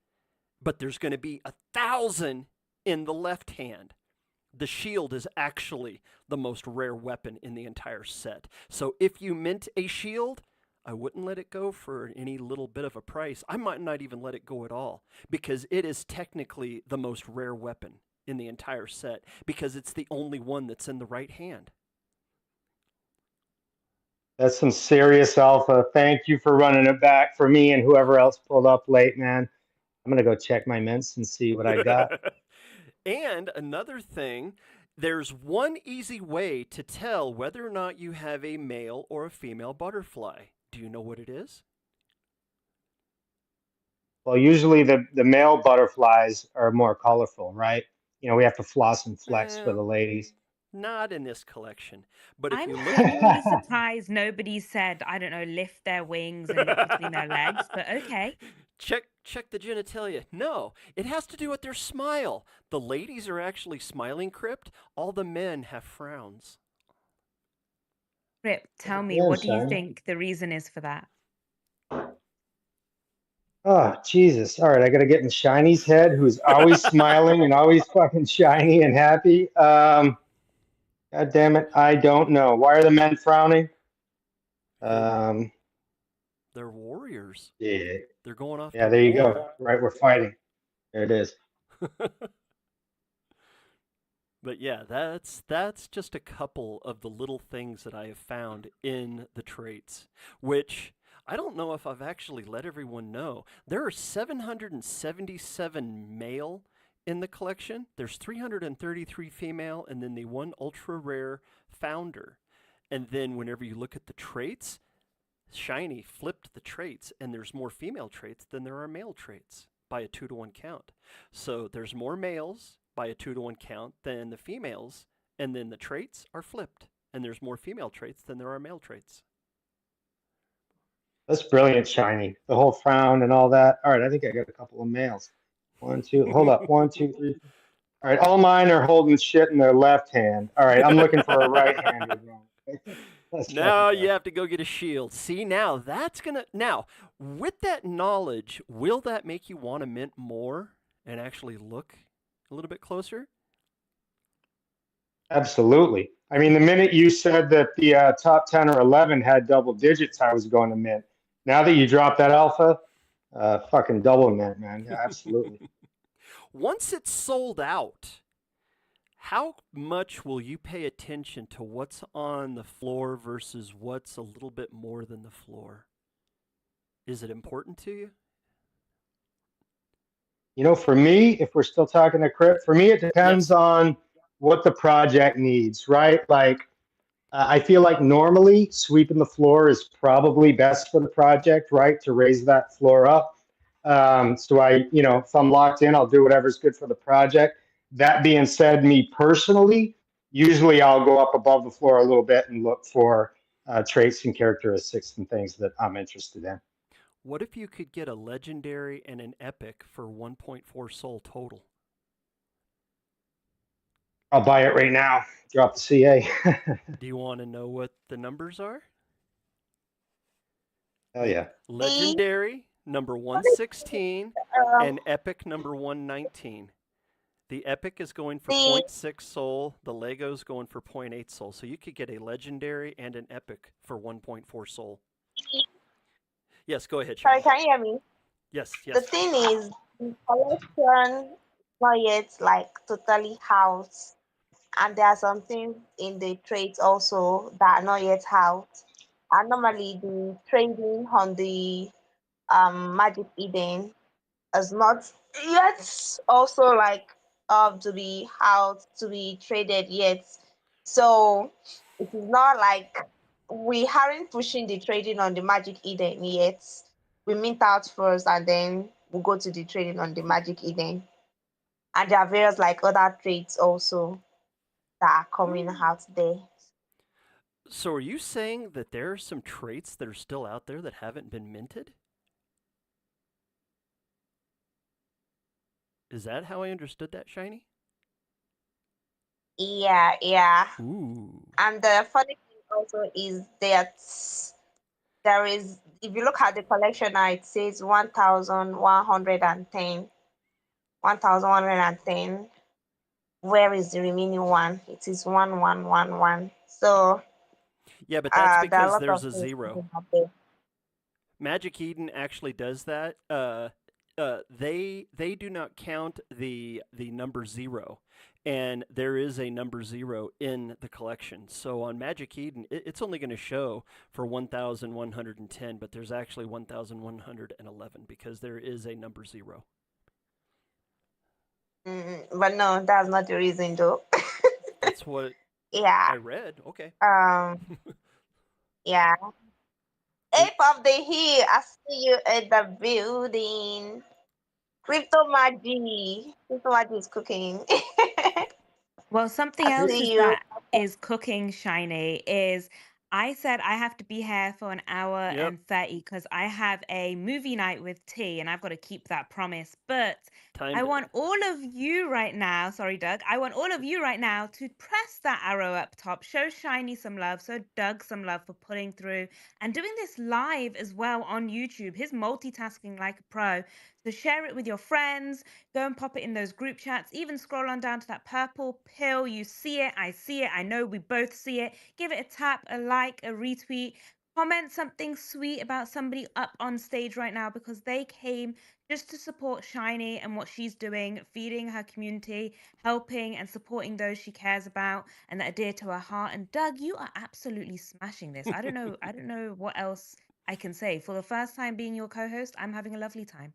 But there's going to be 1,000 in the left hand. The shield is actually the most rare weapon in the entire set. So if you mint a shield, I wouldn't let it go for any little bit of a price. I might not even let it go at all because it is technically the most rare weapon in the entire set because it's the only one that's in the right hand. That's some serious alpha. Thank you for running it back for me and whoever else pulled up late, man. I'm going to go check my mints and see what I got. And another thing, there's one easy way to tell whether or not you have a male or a female butterfly. Do you know what it is? Well, usually the male butterflies are more colorful, right? You know, we have to floss and flex for the ladies. Not in this collection. But if I'm you look genuinely surprised nobody said, I don't know, lift their wings and look between their legs, but okay. Check the genitalia. No, it has to do with their smile. The ladies are actually smiling, Crypt. All the men have frowns. Rip, tell me, what do you think the reason is for that? Oh, Jesus. All right, I got to get in Shiny's head, who's always smiling and always fucking shiny and happy. God damn it, I don't know. Why are the men frowning? They're warriors. Yeah, They're going off to yeah, there you war. go. Right, we're fighting. There it is. But yeah, that's just a couple of the little things that I have found in the traits, which I don't know if I've actually let everyone know. There are 777 male in the collection. There's 333 female, and then the one ultra rare founder. And then whenever you look at the traits, Shiny flipped the traits, and there's more female traits than there are male traits by a 2-to-1 count. So there's more males by a 2-to-1 count than the females, and then the traits are flipped, and there's more female traits than there are male traits. That's brilliant, Shiny. The whole frown and all that. All right, I think I got a couple of males. One, two, hold up. 1, 2, 3. All right, all mine are holding shit in their left hand. All right, I'm looking for a right-handed one. Let's Now fucking you go. have to go get a shield. See, now that's gonna. Now, with that knowledge, will that make you want to mint more and actually look a little bit closer? Absolutely. I mean, the minute you said that the top 10 or 11 had double digits, I was going to mint. Now that you dropped that alpha, fucking double mint, man. Yeah, absolutely. Once it's sold out, how much will you pay attention to what's on the floor versus what's a little bit more than the floor? Is it important to you? You know, for me, if we're still talking to crypt, for me, it depends Yes. on what the project needs, right? Like, I feel like normally sweeping the floor is probably best for the project, right? To raise that floor up. So if I'm locked in, I'll do whatever's good for the project. That being said, me personally, usually I'll go up above the floor a little bit and look for traits and characteristics and things that I'm interested in. What if you could get a legendary and an epic for 1.4 soul total? I'll buy it right now. Drop the CA. Do you want to know what the numbers are? Hell yeah. Legendary number 116 Um, and epic number 119. The epic is going for the 0.6 soul. The Lego's going for 0.8 soul. So you could get a legendary and an epic for 1.4 soul. Yes, go ahead, sorry, Shiny. can you hear me? Yes, The yes. thing is, the collection not yet like totally out, and there are some things in the trades also that are not yet out. And normally the trading on the Magic Eden is not yet also like to be out to be traded yet. So it is not like we aren't pushing the trading on the Magic Eden yet. We mint out first and then we'll go to the trading on the Magic Eden. And there are various like other trades also that are coming out there. So are you saying that there are some traits that are still out there that haven't been minted? Is that how I understood that, Shiny? Yeah, yeah. Ooh. And the funny thing also is that there is, if you look at the collection now, it says 1,110. 1,110. Where is the remaining one? It is 1,111. So Yeah, but that's there are a because lot there's of a things zero. out there. Magic Eden actually does that. They do not count the number 0, and there is a number 0 in the collection. So on Magic Eden, it's only going to show for 1,110, but there's actually 1,111 because there is a number 0. But no, that's not the reason though. That's what Yeah. I read. Okay. Yeah. Ape of the Hill, I see you at the building. Crypto Magie. Crypto Magie is cooking. Well, something I else see is you. that is cooking, Shiny, is I said I have to be here for an hour Yep. and 30 because I have a movie night with T and I've got to keep that promise. But I Timed it. want all of you right now, sorry, Doug, I want all of you right now to press that arrow up top, show Shiny some love, show Doug some love for pulling through and doing this live as well on YouTube. He's multitasking like a pro. So share it with your friends, go and pop it in those group chats, even scroll on down to that purple pill. You see it, I see it, I know we both see it. Give it a tap, a like, a retweet. Comment something sweet about somebody up on stage right now because they came just to support Shiny and what she's doing, feeding her community, helping and supporting those she cares about and that are dear to her heart. And Doug, you are absolutely smashing this. I don't know what else I can say. For the first time being your co-host, I'm having a lovely time.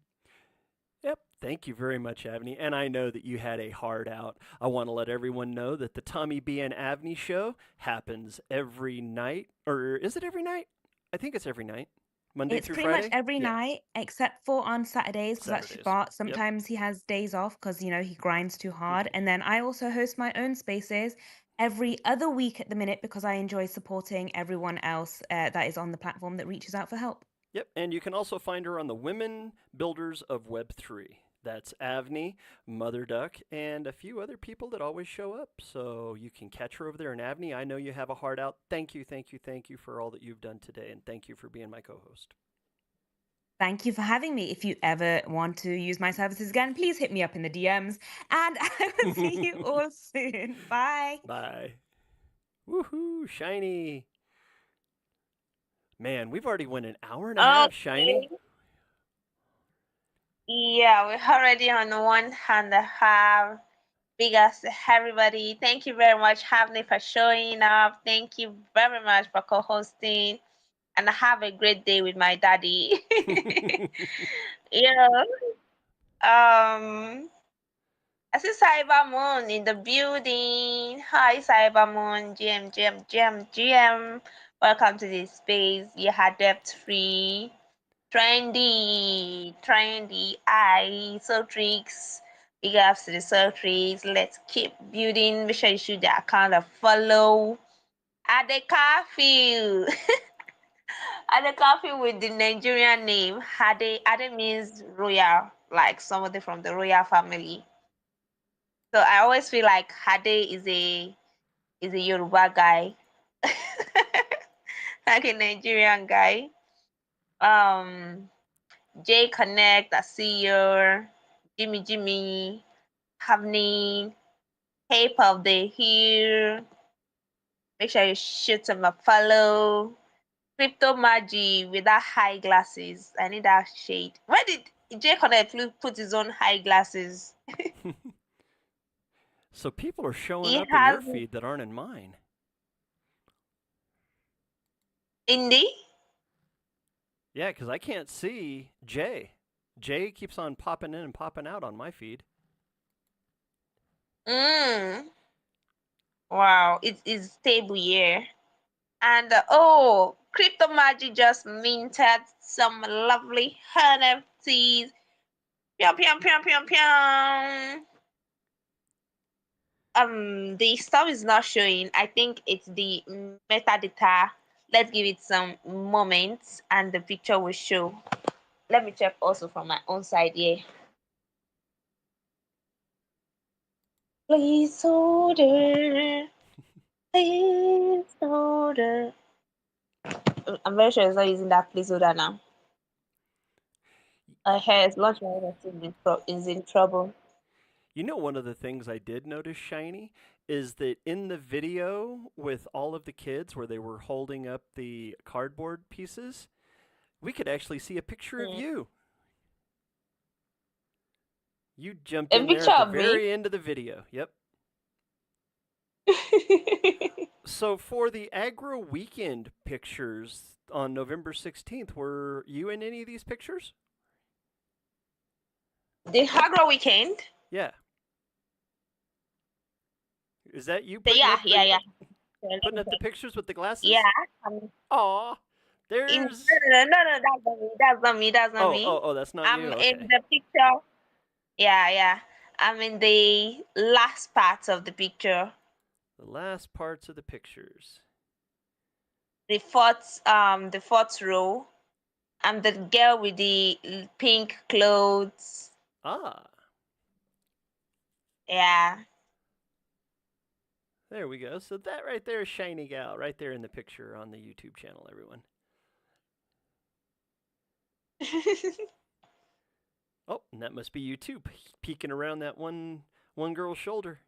Yep. Thank you very much, Avni. And I know that you had a hard out. I want to let everyone know that the Tommy B and Avni show happens every night. Or is it every night? I think it's every night. Monday It's through pretty much Friday? every Yeah. night except for on Saturdays because that's Saturdays. Shabbat. Yep. Sometimes he has days off because, he grinds too hard. And then I also host my own spaces every other week at the minute because I enjoy supporting everyone else that is on the platform that reaches out for help. Yep, and you can also find her on the Women Builders of Web3. That's Avni, Mother Duck, and a few other people that always show up. So you can catch her over there. And Avni, I know you have a heart out. Thank you, thank you, thank you for all that you've done today, and thank you for being my co-host. Thank you for having me. If you ever want to use my services again, please hit me up in the DMs. And I will see you all soon. Bye. Bye. Woohoo, Shiny. Man, we've already went an hour and a half, Shiny. Okay. Yeah, we're already on 1.5. Big ups to everybody. Thank you very much, Havni, for showing up. Thank you very much for co-hosting. And have a great day with my daddy. Yeah. I see Cyber Moon in the building. Hi, Cyber Moon. GM. Welcome to this space. You had debt free. Trendy. So tricks. Big ups to the so tricks. Let's keep building. Make sure you shoot the account of follow. At the curfew. At the coffee with the Nigerian name, Ade means royal, like somebody from the royal family. So I always feel like Ade is a Yoruba guy, like a Nigerian guy. J Connect, I see you. Jimmy, Havni, Hey Puff, they here. Make sure you shoot them a follow. Crypto Magi with that high glasses. I need that shade. Where did J Connect put his own high glasses? So people are showing He up in your has feed that aren't in mine. Indie. Yeah, because I can't see Jay. Jay keeps on popping in and popping out on my feed. Wow, it is stable here. And Crypto Magic just minted some lovely NFTs. Pyong, pyong, pyong, pyong, pyong. The stuff is not showing. I think it's the metadata. Let's give it some moments and the picture will show. Let me check also from my own side here. Placeholder. Placeholder. I'm very sure it's not using that placeholder now. Has launch manager is in trouble. You know, one of the things I did notice, Shiny, is that in the video with all of the kids where they were holding up the cardboard pieces, we could actually see a picture of you. You jumped A in there picture at the of me? very end of the video. Yep. So for the Agro Weekend pictures on November 16th, were you in any of these pictures? The Agro Weekend? Yeah. Is that you Yeah, putting up the pictures with the glasses? Yeah. Aw. There's No, that's not me. That's not me. Oh, that's not you. I'm Okay. in the picture. Yeah. I'm in the last part of the picture. The last parts of the pictures. the fourth row. I'm the girl with the pink clothes. Ah, Yeah. there we go. So that right there is ShinyGal, right there in the picture on the YouTube channel, everyone. Oh, and that must be you too, peeking around that one girl's shoulder.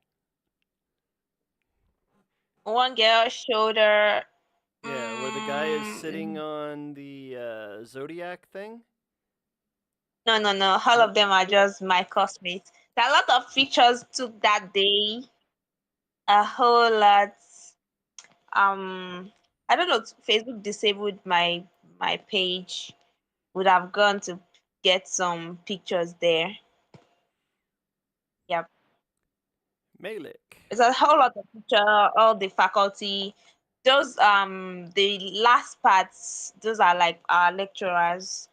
One girl shoulder. Yeah, where the guy is sitting Mm, on the Zodiac thing. no. All Nope. of them are just my classmates. There are a lot of pictures took that day. A whole lot. I don't know. Facebook disabled my page. Would have gone to get some pictures there. Yep. Malik. It's a whole lot of picture. All the faculty. Those the last parts. Those are like our lecturers.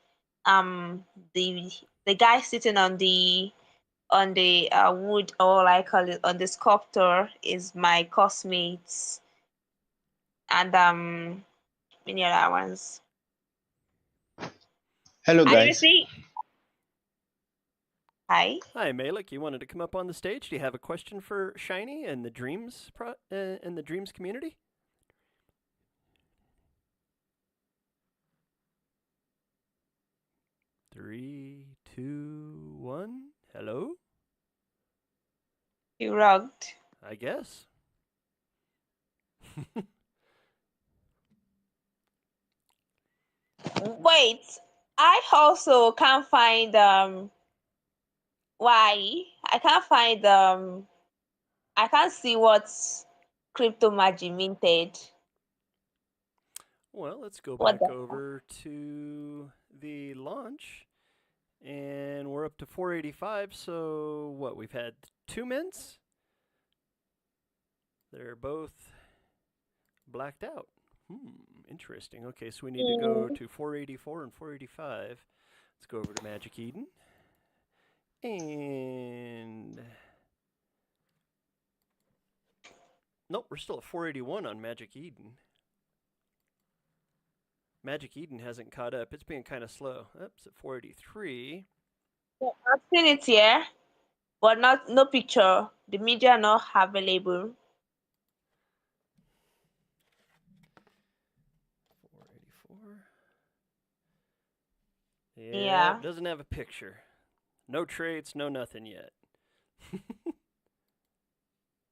Um, the the guy sitting on the wood, or I call it on the sculptor, is my classmates, and many other ones. Hello, And you guys. see, hi. Hi, Malik. You wanted to come up on the stage? Do you have a question for Shiny and the Dreams community? Three, two, one. Hello. You rugged. I guess. Wait, I also can't find why I can't find I can't see what's crypto magic minted. Well, let's go What back the over to the launch, and we're up to 485. So what? We've had 2 mints. They're both blacked out. Interesting. Okay, so we need to go to 484 and 485. Let's go over to Magic Eden. And nope, we're still at 481 on Magic Eden. Magic Eden hasn't caught up. It's being kind of slow. Oops, at 483. I've seen it here, but not no picture. The media not available. 484. Yeah, Yeah. doesn't have a picture. No traits, no nothing yet.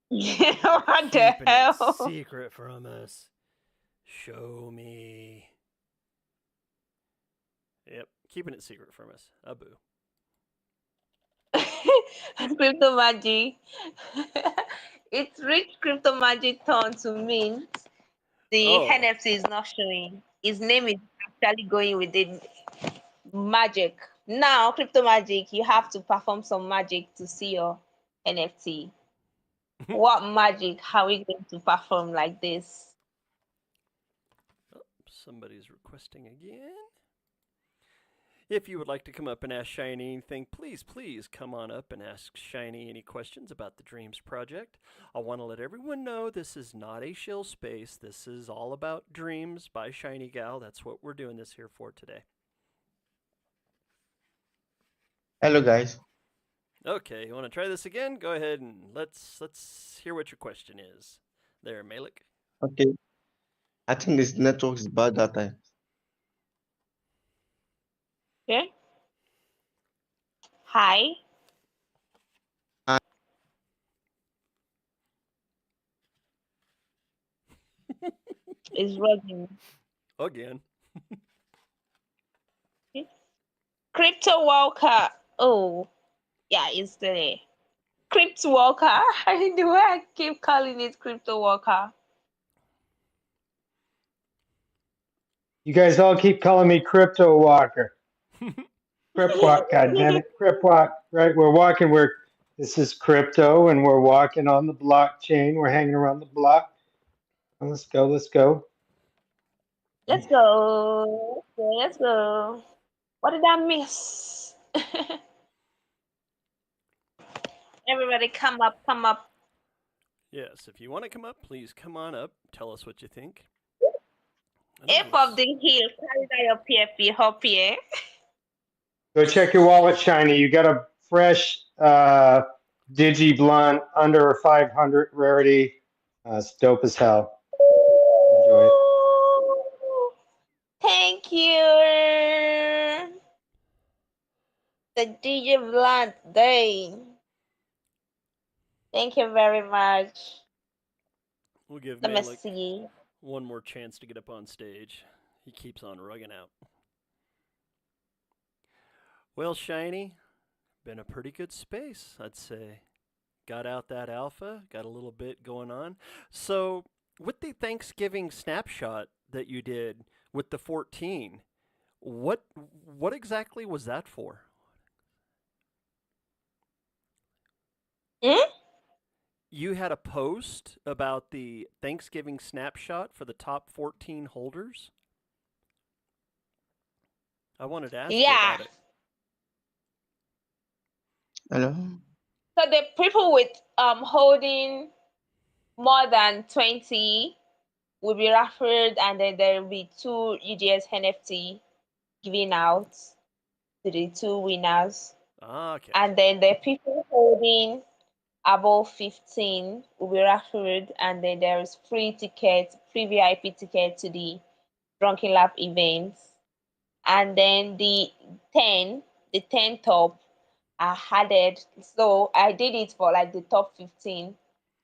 What the Keeping it hell? secret from us. Show me. Yep, keeping it secret from us. Abu. Crypto magic. It's reached crypto magic turn to mint. The Oh, NFT is not showing. His name is actually going with the magic. Now, crypto magic, you have to perform some magic to see your NFT. What magic are we going to perform like this? oh, somebody's requesting again. If you would like to come up and ask Shiny anything, please come on up and ask Shiny any questions about the Dreams Project. I want to let everyone know this is not a shill space. This is all about Dreams by ShinyGal. That's what we're doing this here for today. Hello, guys. Okay, you want to try this again? Go ahead and let's hear what your question is. There, Malik. Okay. I think this network is bad that time. Okay. Hi. It's running. Again. Crypto Walker. Oh, yeah, it's there. Crypto Walker. The way I keep calling it Crypto Walker. You guys all keep calling me Crypto Walker. Crip Walk, God damn it. Crip Walk, right? We're walking, this is crypto and we're walking on the blockchain. We're hanging around the block. Let's go, let's go. Let's go. Let's go. What did I miss? Everybody come up, come up. Yes, if you want to come up, please come on up. Tell us what you think. Ape of the hill, carry that your PFP up here. Go check your wallet, Shiny. You got a fresh Digi Blunt under a 500 rarity. It's dope as hell. Enjoy it. Thank you. The DJ Blunt Day. Thank you very much. We'll give Let me Malik see. one more chance to get up on stage. He keeps on rugging out. Well, Shiny, been a pretty good space, I'd say. Got out that alpha, got a little bit going on. So, with the Thanksgiving snapshot that you did with the 14, what exactly was that for? Hmm? You had a post about the Thanksgiving snapshot for the top 14 holders? I wanted to ask you Yeah. about it. Hello. So the people with holding more than 20 will be referred, and then there will be 2 UGS NFT given out to the 2 winners. Okay. And then the people holding above 15 will be referred, and then there is free VIP ticket to the Drunken Lab events. And then the 10 top are added. So I did it for like the top 15.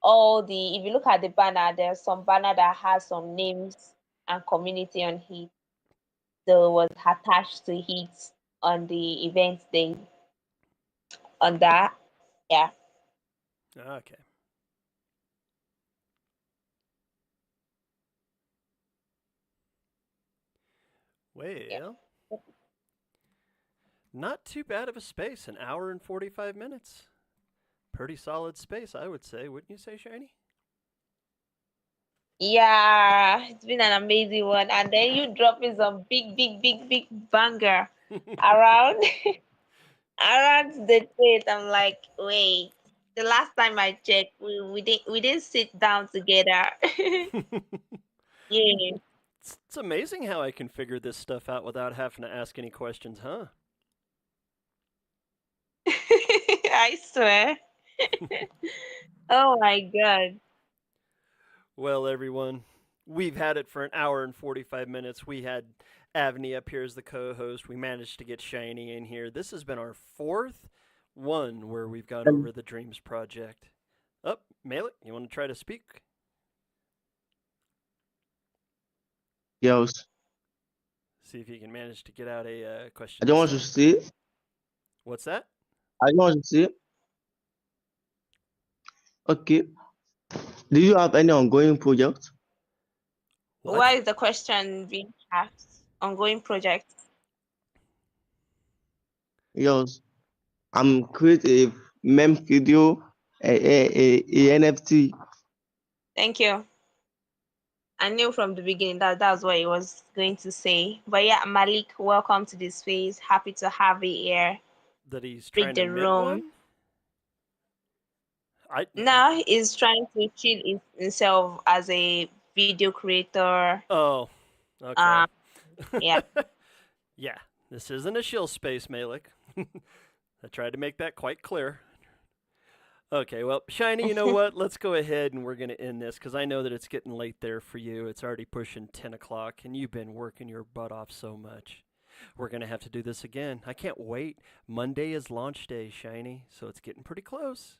If you look at the banner, there's some banner that has some names and community on it. So it was attached to it on the event day. On that, yeah. Okay. Well, not too bad of a space. An hour and 45 minutes. Pretty solid space, I would say. Wouldn't you say, Shiny? Yeah, it's been an amazing one. And then you dropping some big banger around around the date. I'm like, wait. The last time I checked, we didn't sit down together. Yeah. It's amazing how I can figure this stuff out without having to ask any questions, huh? I swear. Oh my god. Well, everyone, we've had it for an hour and 45 minutes. We had Avni up here as the co host. We managed to get Shiny in here. This has been our fourth one where we've gone over the Dreams Project. Oh, Malik, you want to try to speak? Yes. See if you can manage to get out a question. I don't want to see. What's that? I don't want to see. Okay. Do you have any ongoing projects? Why is the question being asked? Ongoing project. Yes. I'm create a meme video, a NFT. Thank you. I knew from the beginning that that's what he was going to say. But yeah, Malik, welcome to this space. Happy to have you here. That he's Read trying the to mint room. one? No, he's trying to chill himself as a video creator. Oh, okay. Yeah. Yeah, this isn't a shill space, Malik. I tried to make that quite clear. Okay, well, Shiny, you know what? Let's go ahead and we're going to end this because I know that it's getting late there for you. It's already pushing 10 o'clock and you've been working your butt off so much. We're going to have to do this again. I can't wait. Monday is launch day, Shiny, so it's getting pretty close.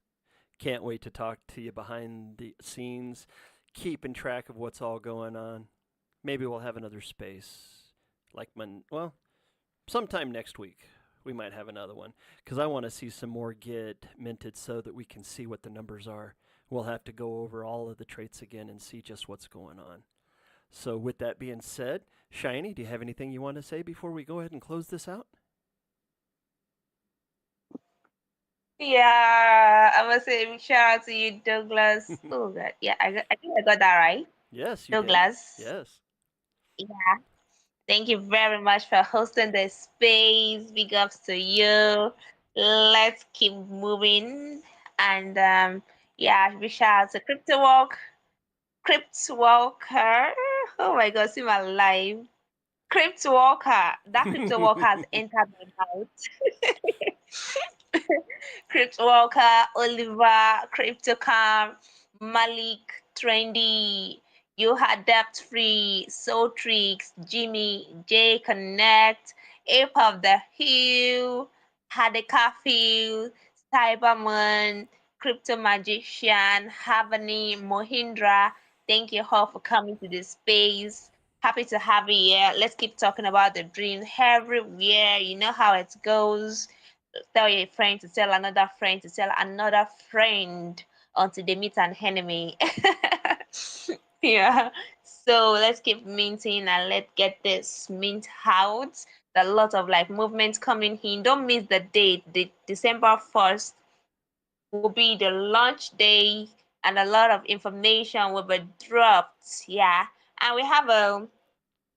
Can't wait to talk to you behind the scenes, keeping track of what's all going on. Maybe we'll have another space, like sometime next week. We might have another one because I want to see some more get minted so that we can see what the numbers are. We'll have to go over all of the traits again and see just what's going on. So, with that being said, Shiny, do you have anything you want to say before we go ahead and close this out? Yeah, I must say, big shout out to you, Douglas. Oh God, yeah, I think I got that right. Yes, you Douglas. did. Yes. Yeah. Thank you very much for hosting the space. Big ups to you. Let's keep moving. And yeah, big shout out to Crypto Walker. Oh my God, see my life. Crypto Walker. That crypto walker has entered my house. Crypto Walker, Oliver, CryptoCam, Malik, Trendy, You Had Debt Free, Soultrix, Jimmy, J Connect, Ape of the Hill, Hadekafield, Cyberman, Crypto Magician, Havani, Mohindra. Thank you all for coming to this space. Happy to have you here. Let's keep talking about the dreams everywhere. You know how it goes. Tell your friend to tell another friend to tell another friend until they meet an enemy. Yeah. So let's keep minting and let's get this mint out. A lot of like movements coming in. Don't miss the date. The December 1st will be the launch day and a lot of information will be dropped. Yeah. And we have a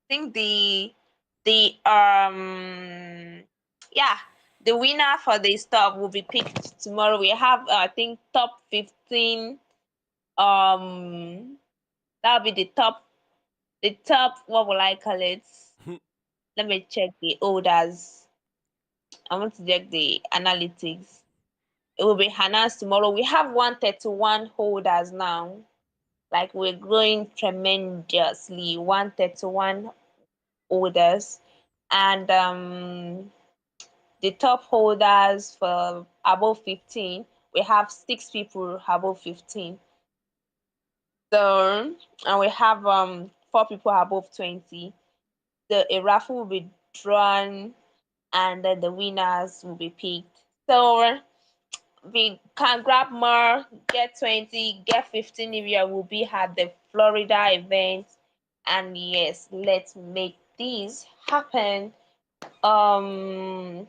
think the yeah, the winner for the stuff will be picked tomorrow. We have I think top 15. That'll be the top, what will I call it? Let me check the orders. I want to check the analytics. It will be announced tomorrow. We have 131 holders now. Like we're growing tremendously. 131 holders. And the top holders for above 15, we have 6 people above 15. So, and we have 4 people above 20. A raffle will be drawn and then the winners will be picked. So we can grab more, get 20, get 15 if you will be at the Florida event. And yes, let's make this happen. Finish on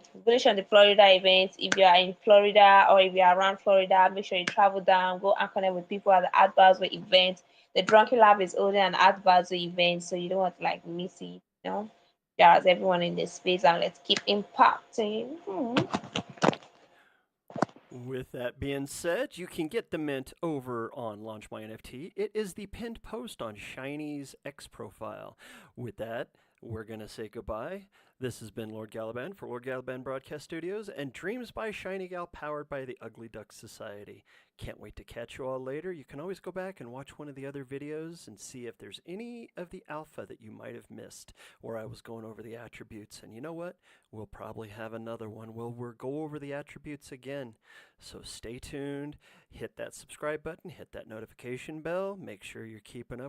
the Florida event. If you are in Florida or if you are around Florida, make sure you travel down, go and connect with people at the Art Basel event. The Drunky Lab is holding an Art Basel event, so you don't want to like miss it, you know. There's everyone in this space and let's keep impacting. With that being said, you can get the mint over on Launch My NFT. It is the pinned post on Shiny's X profile. With that, we're going to say goodbye. This has been Lord Galaban for Lord Galaban Broadcast Studios and Dreams by ShinyGal, powered by the Ugly Duck Society. Can't wait to catch you all later. You can always go back and watch one of the other videos and see if there's any of the alpha that you might have missed where I was going over the attributes. And you know what? We'll probably have another one where we'll go over the attributes again. So stay tuned, hit that subscribe button, hit that notification bell, make sure you're keeping up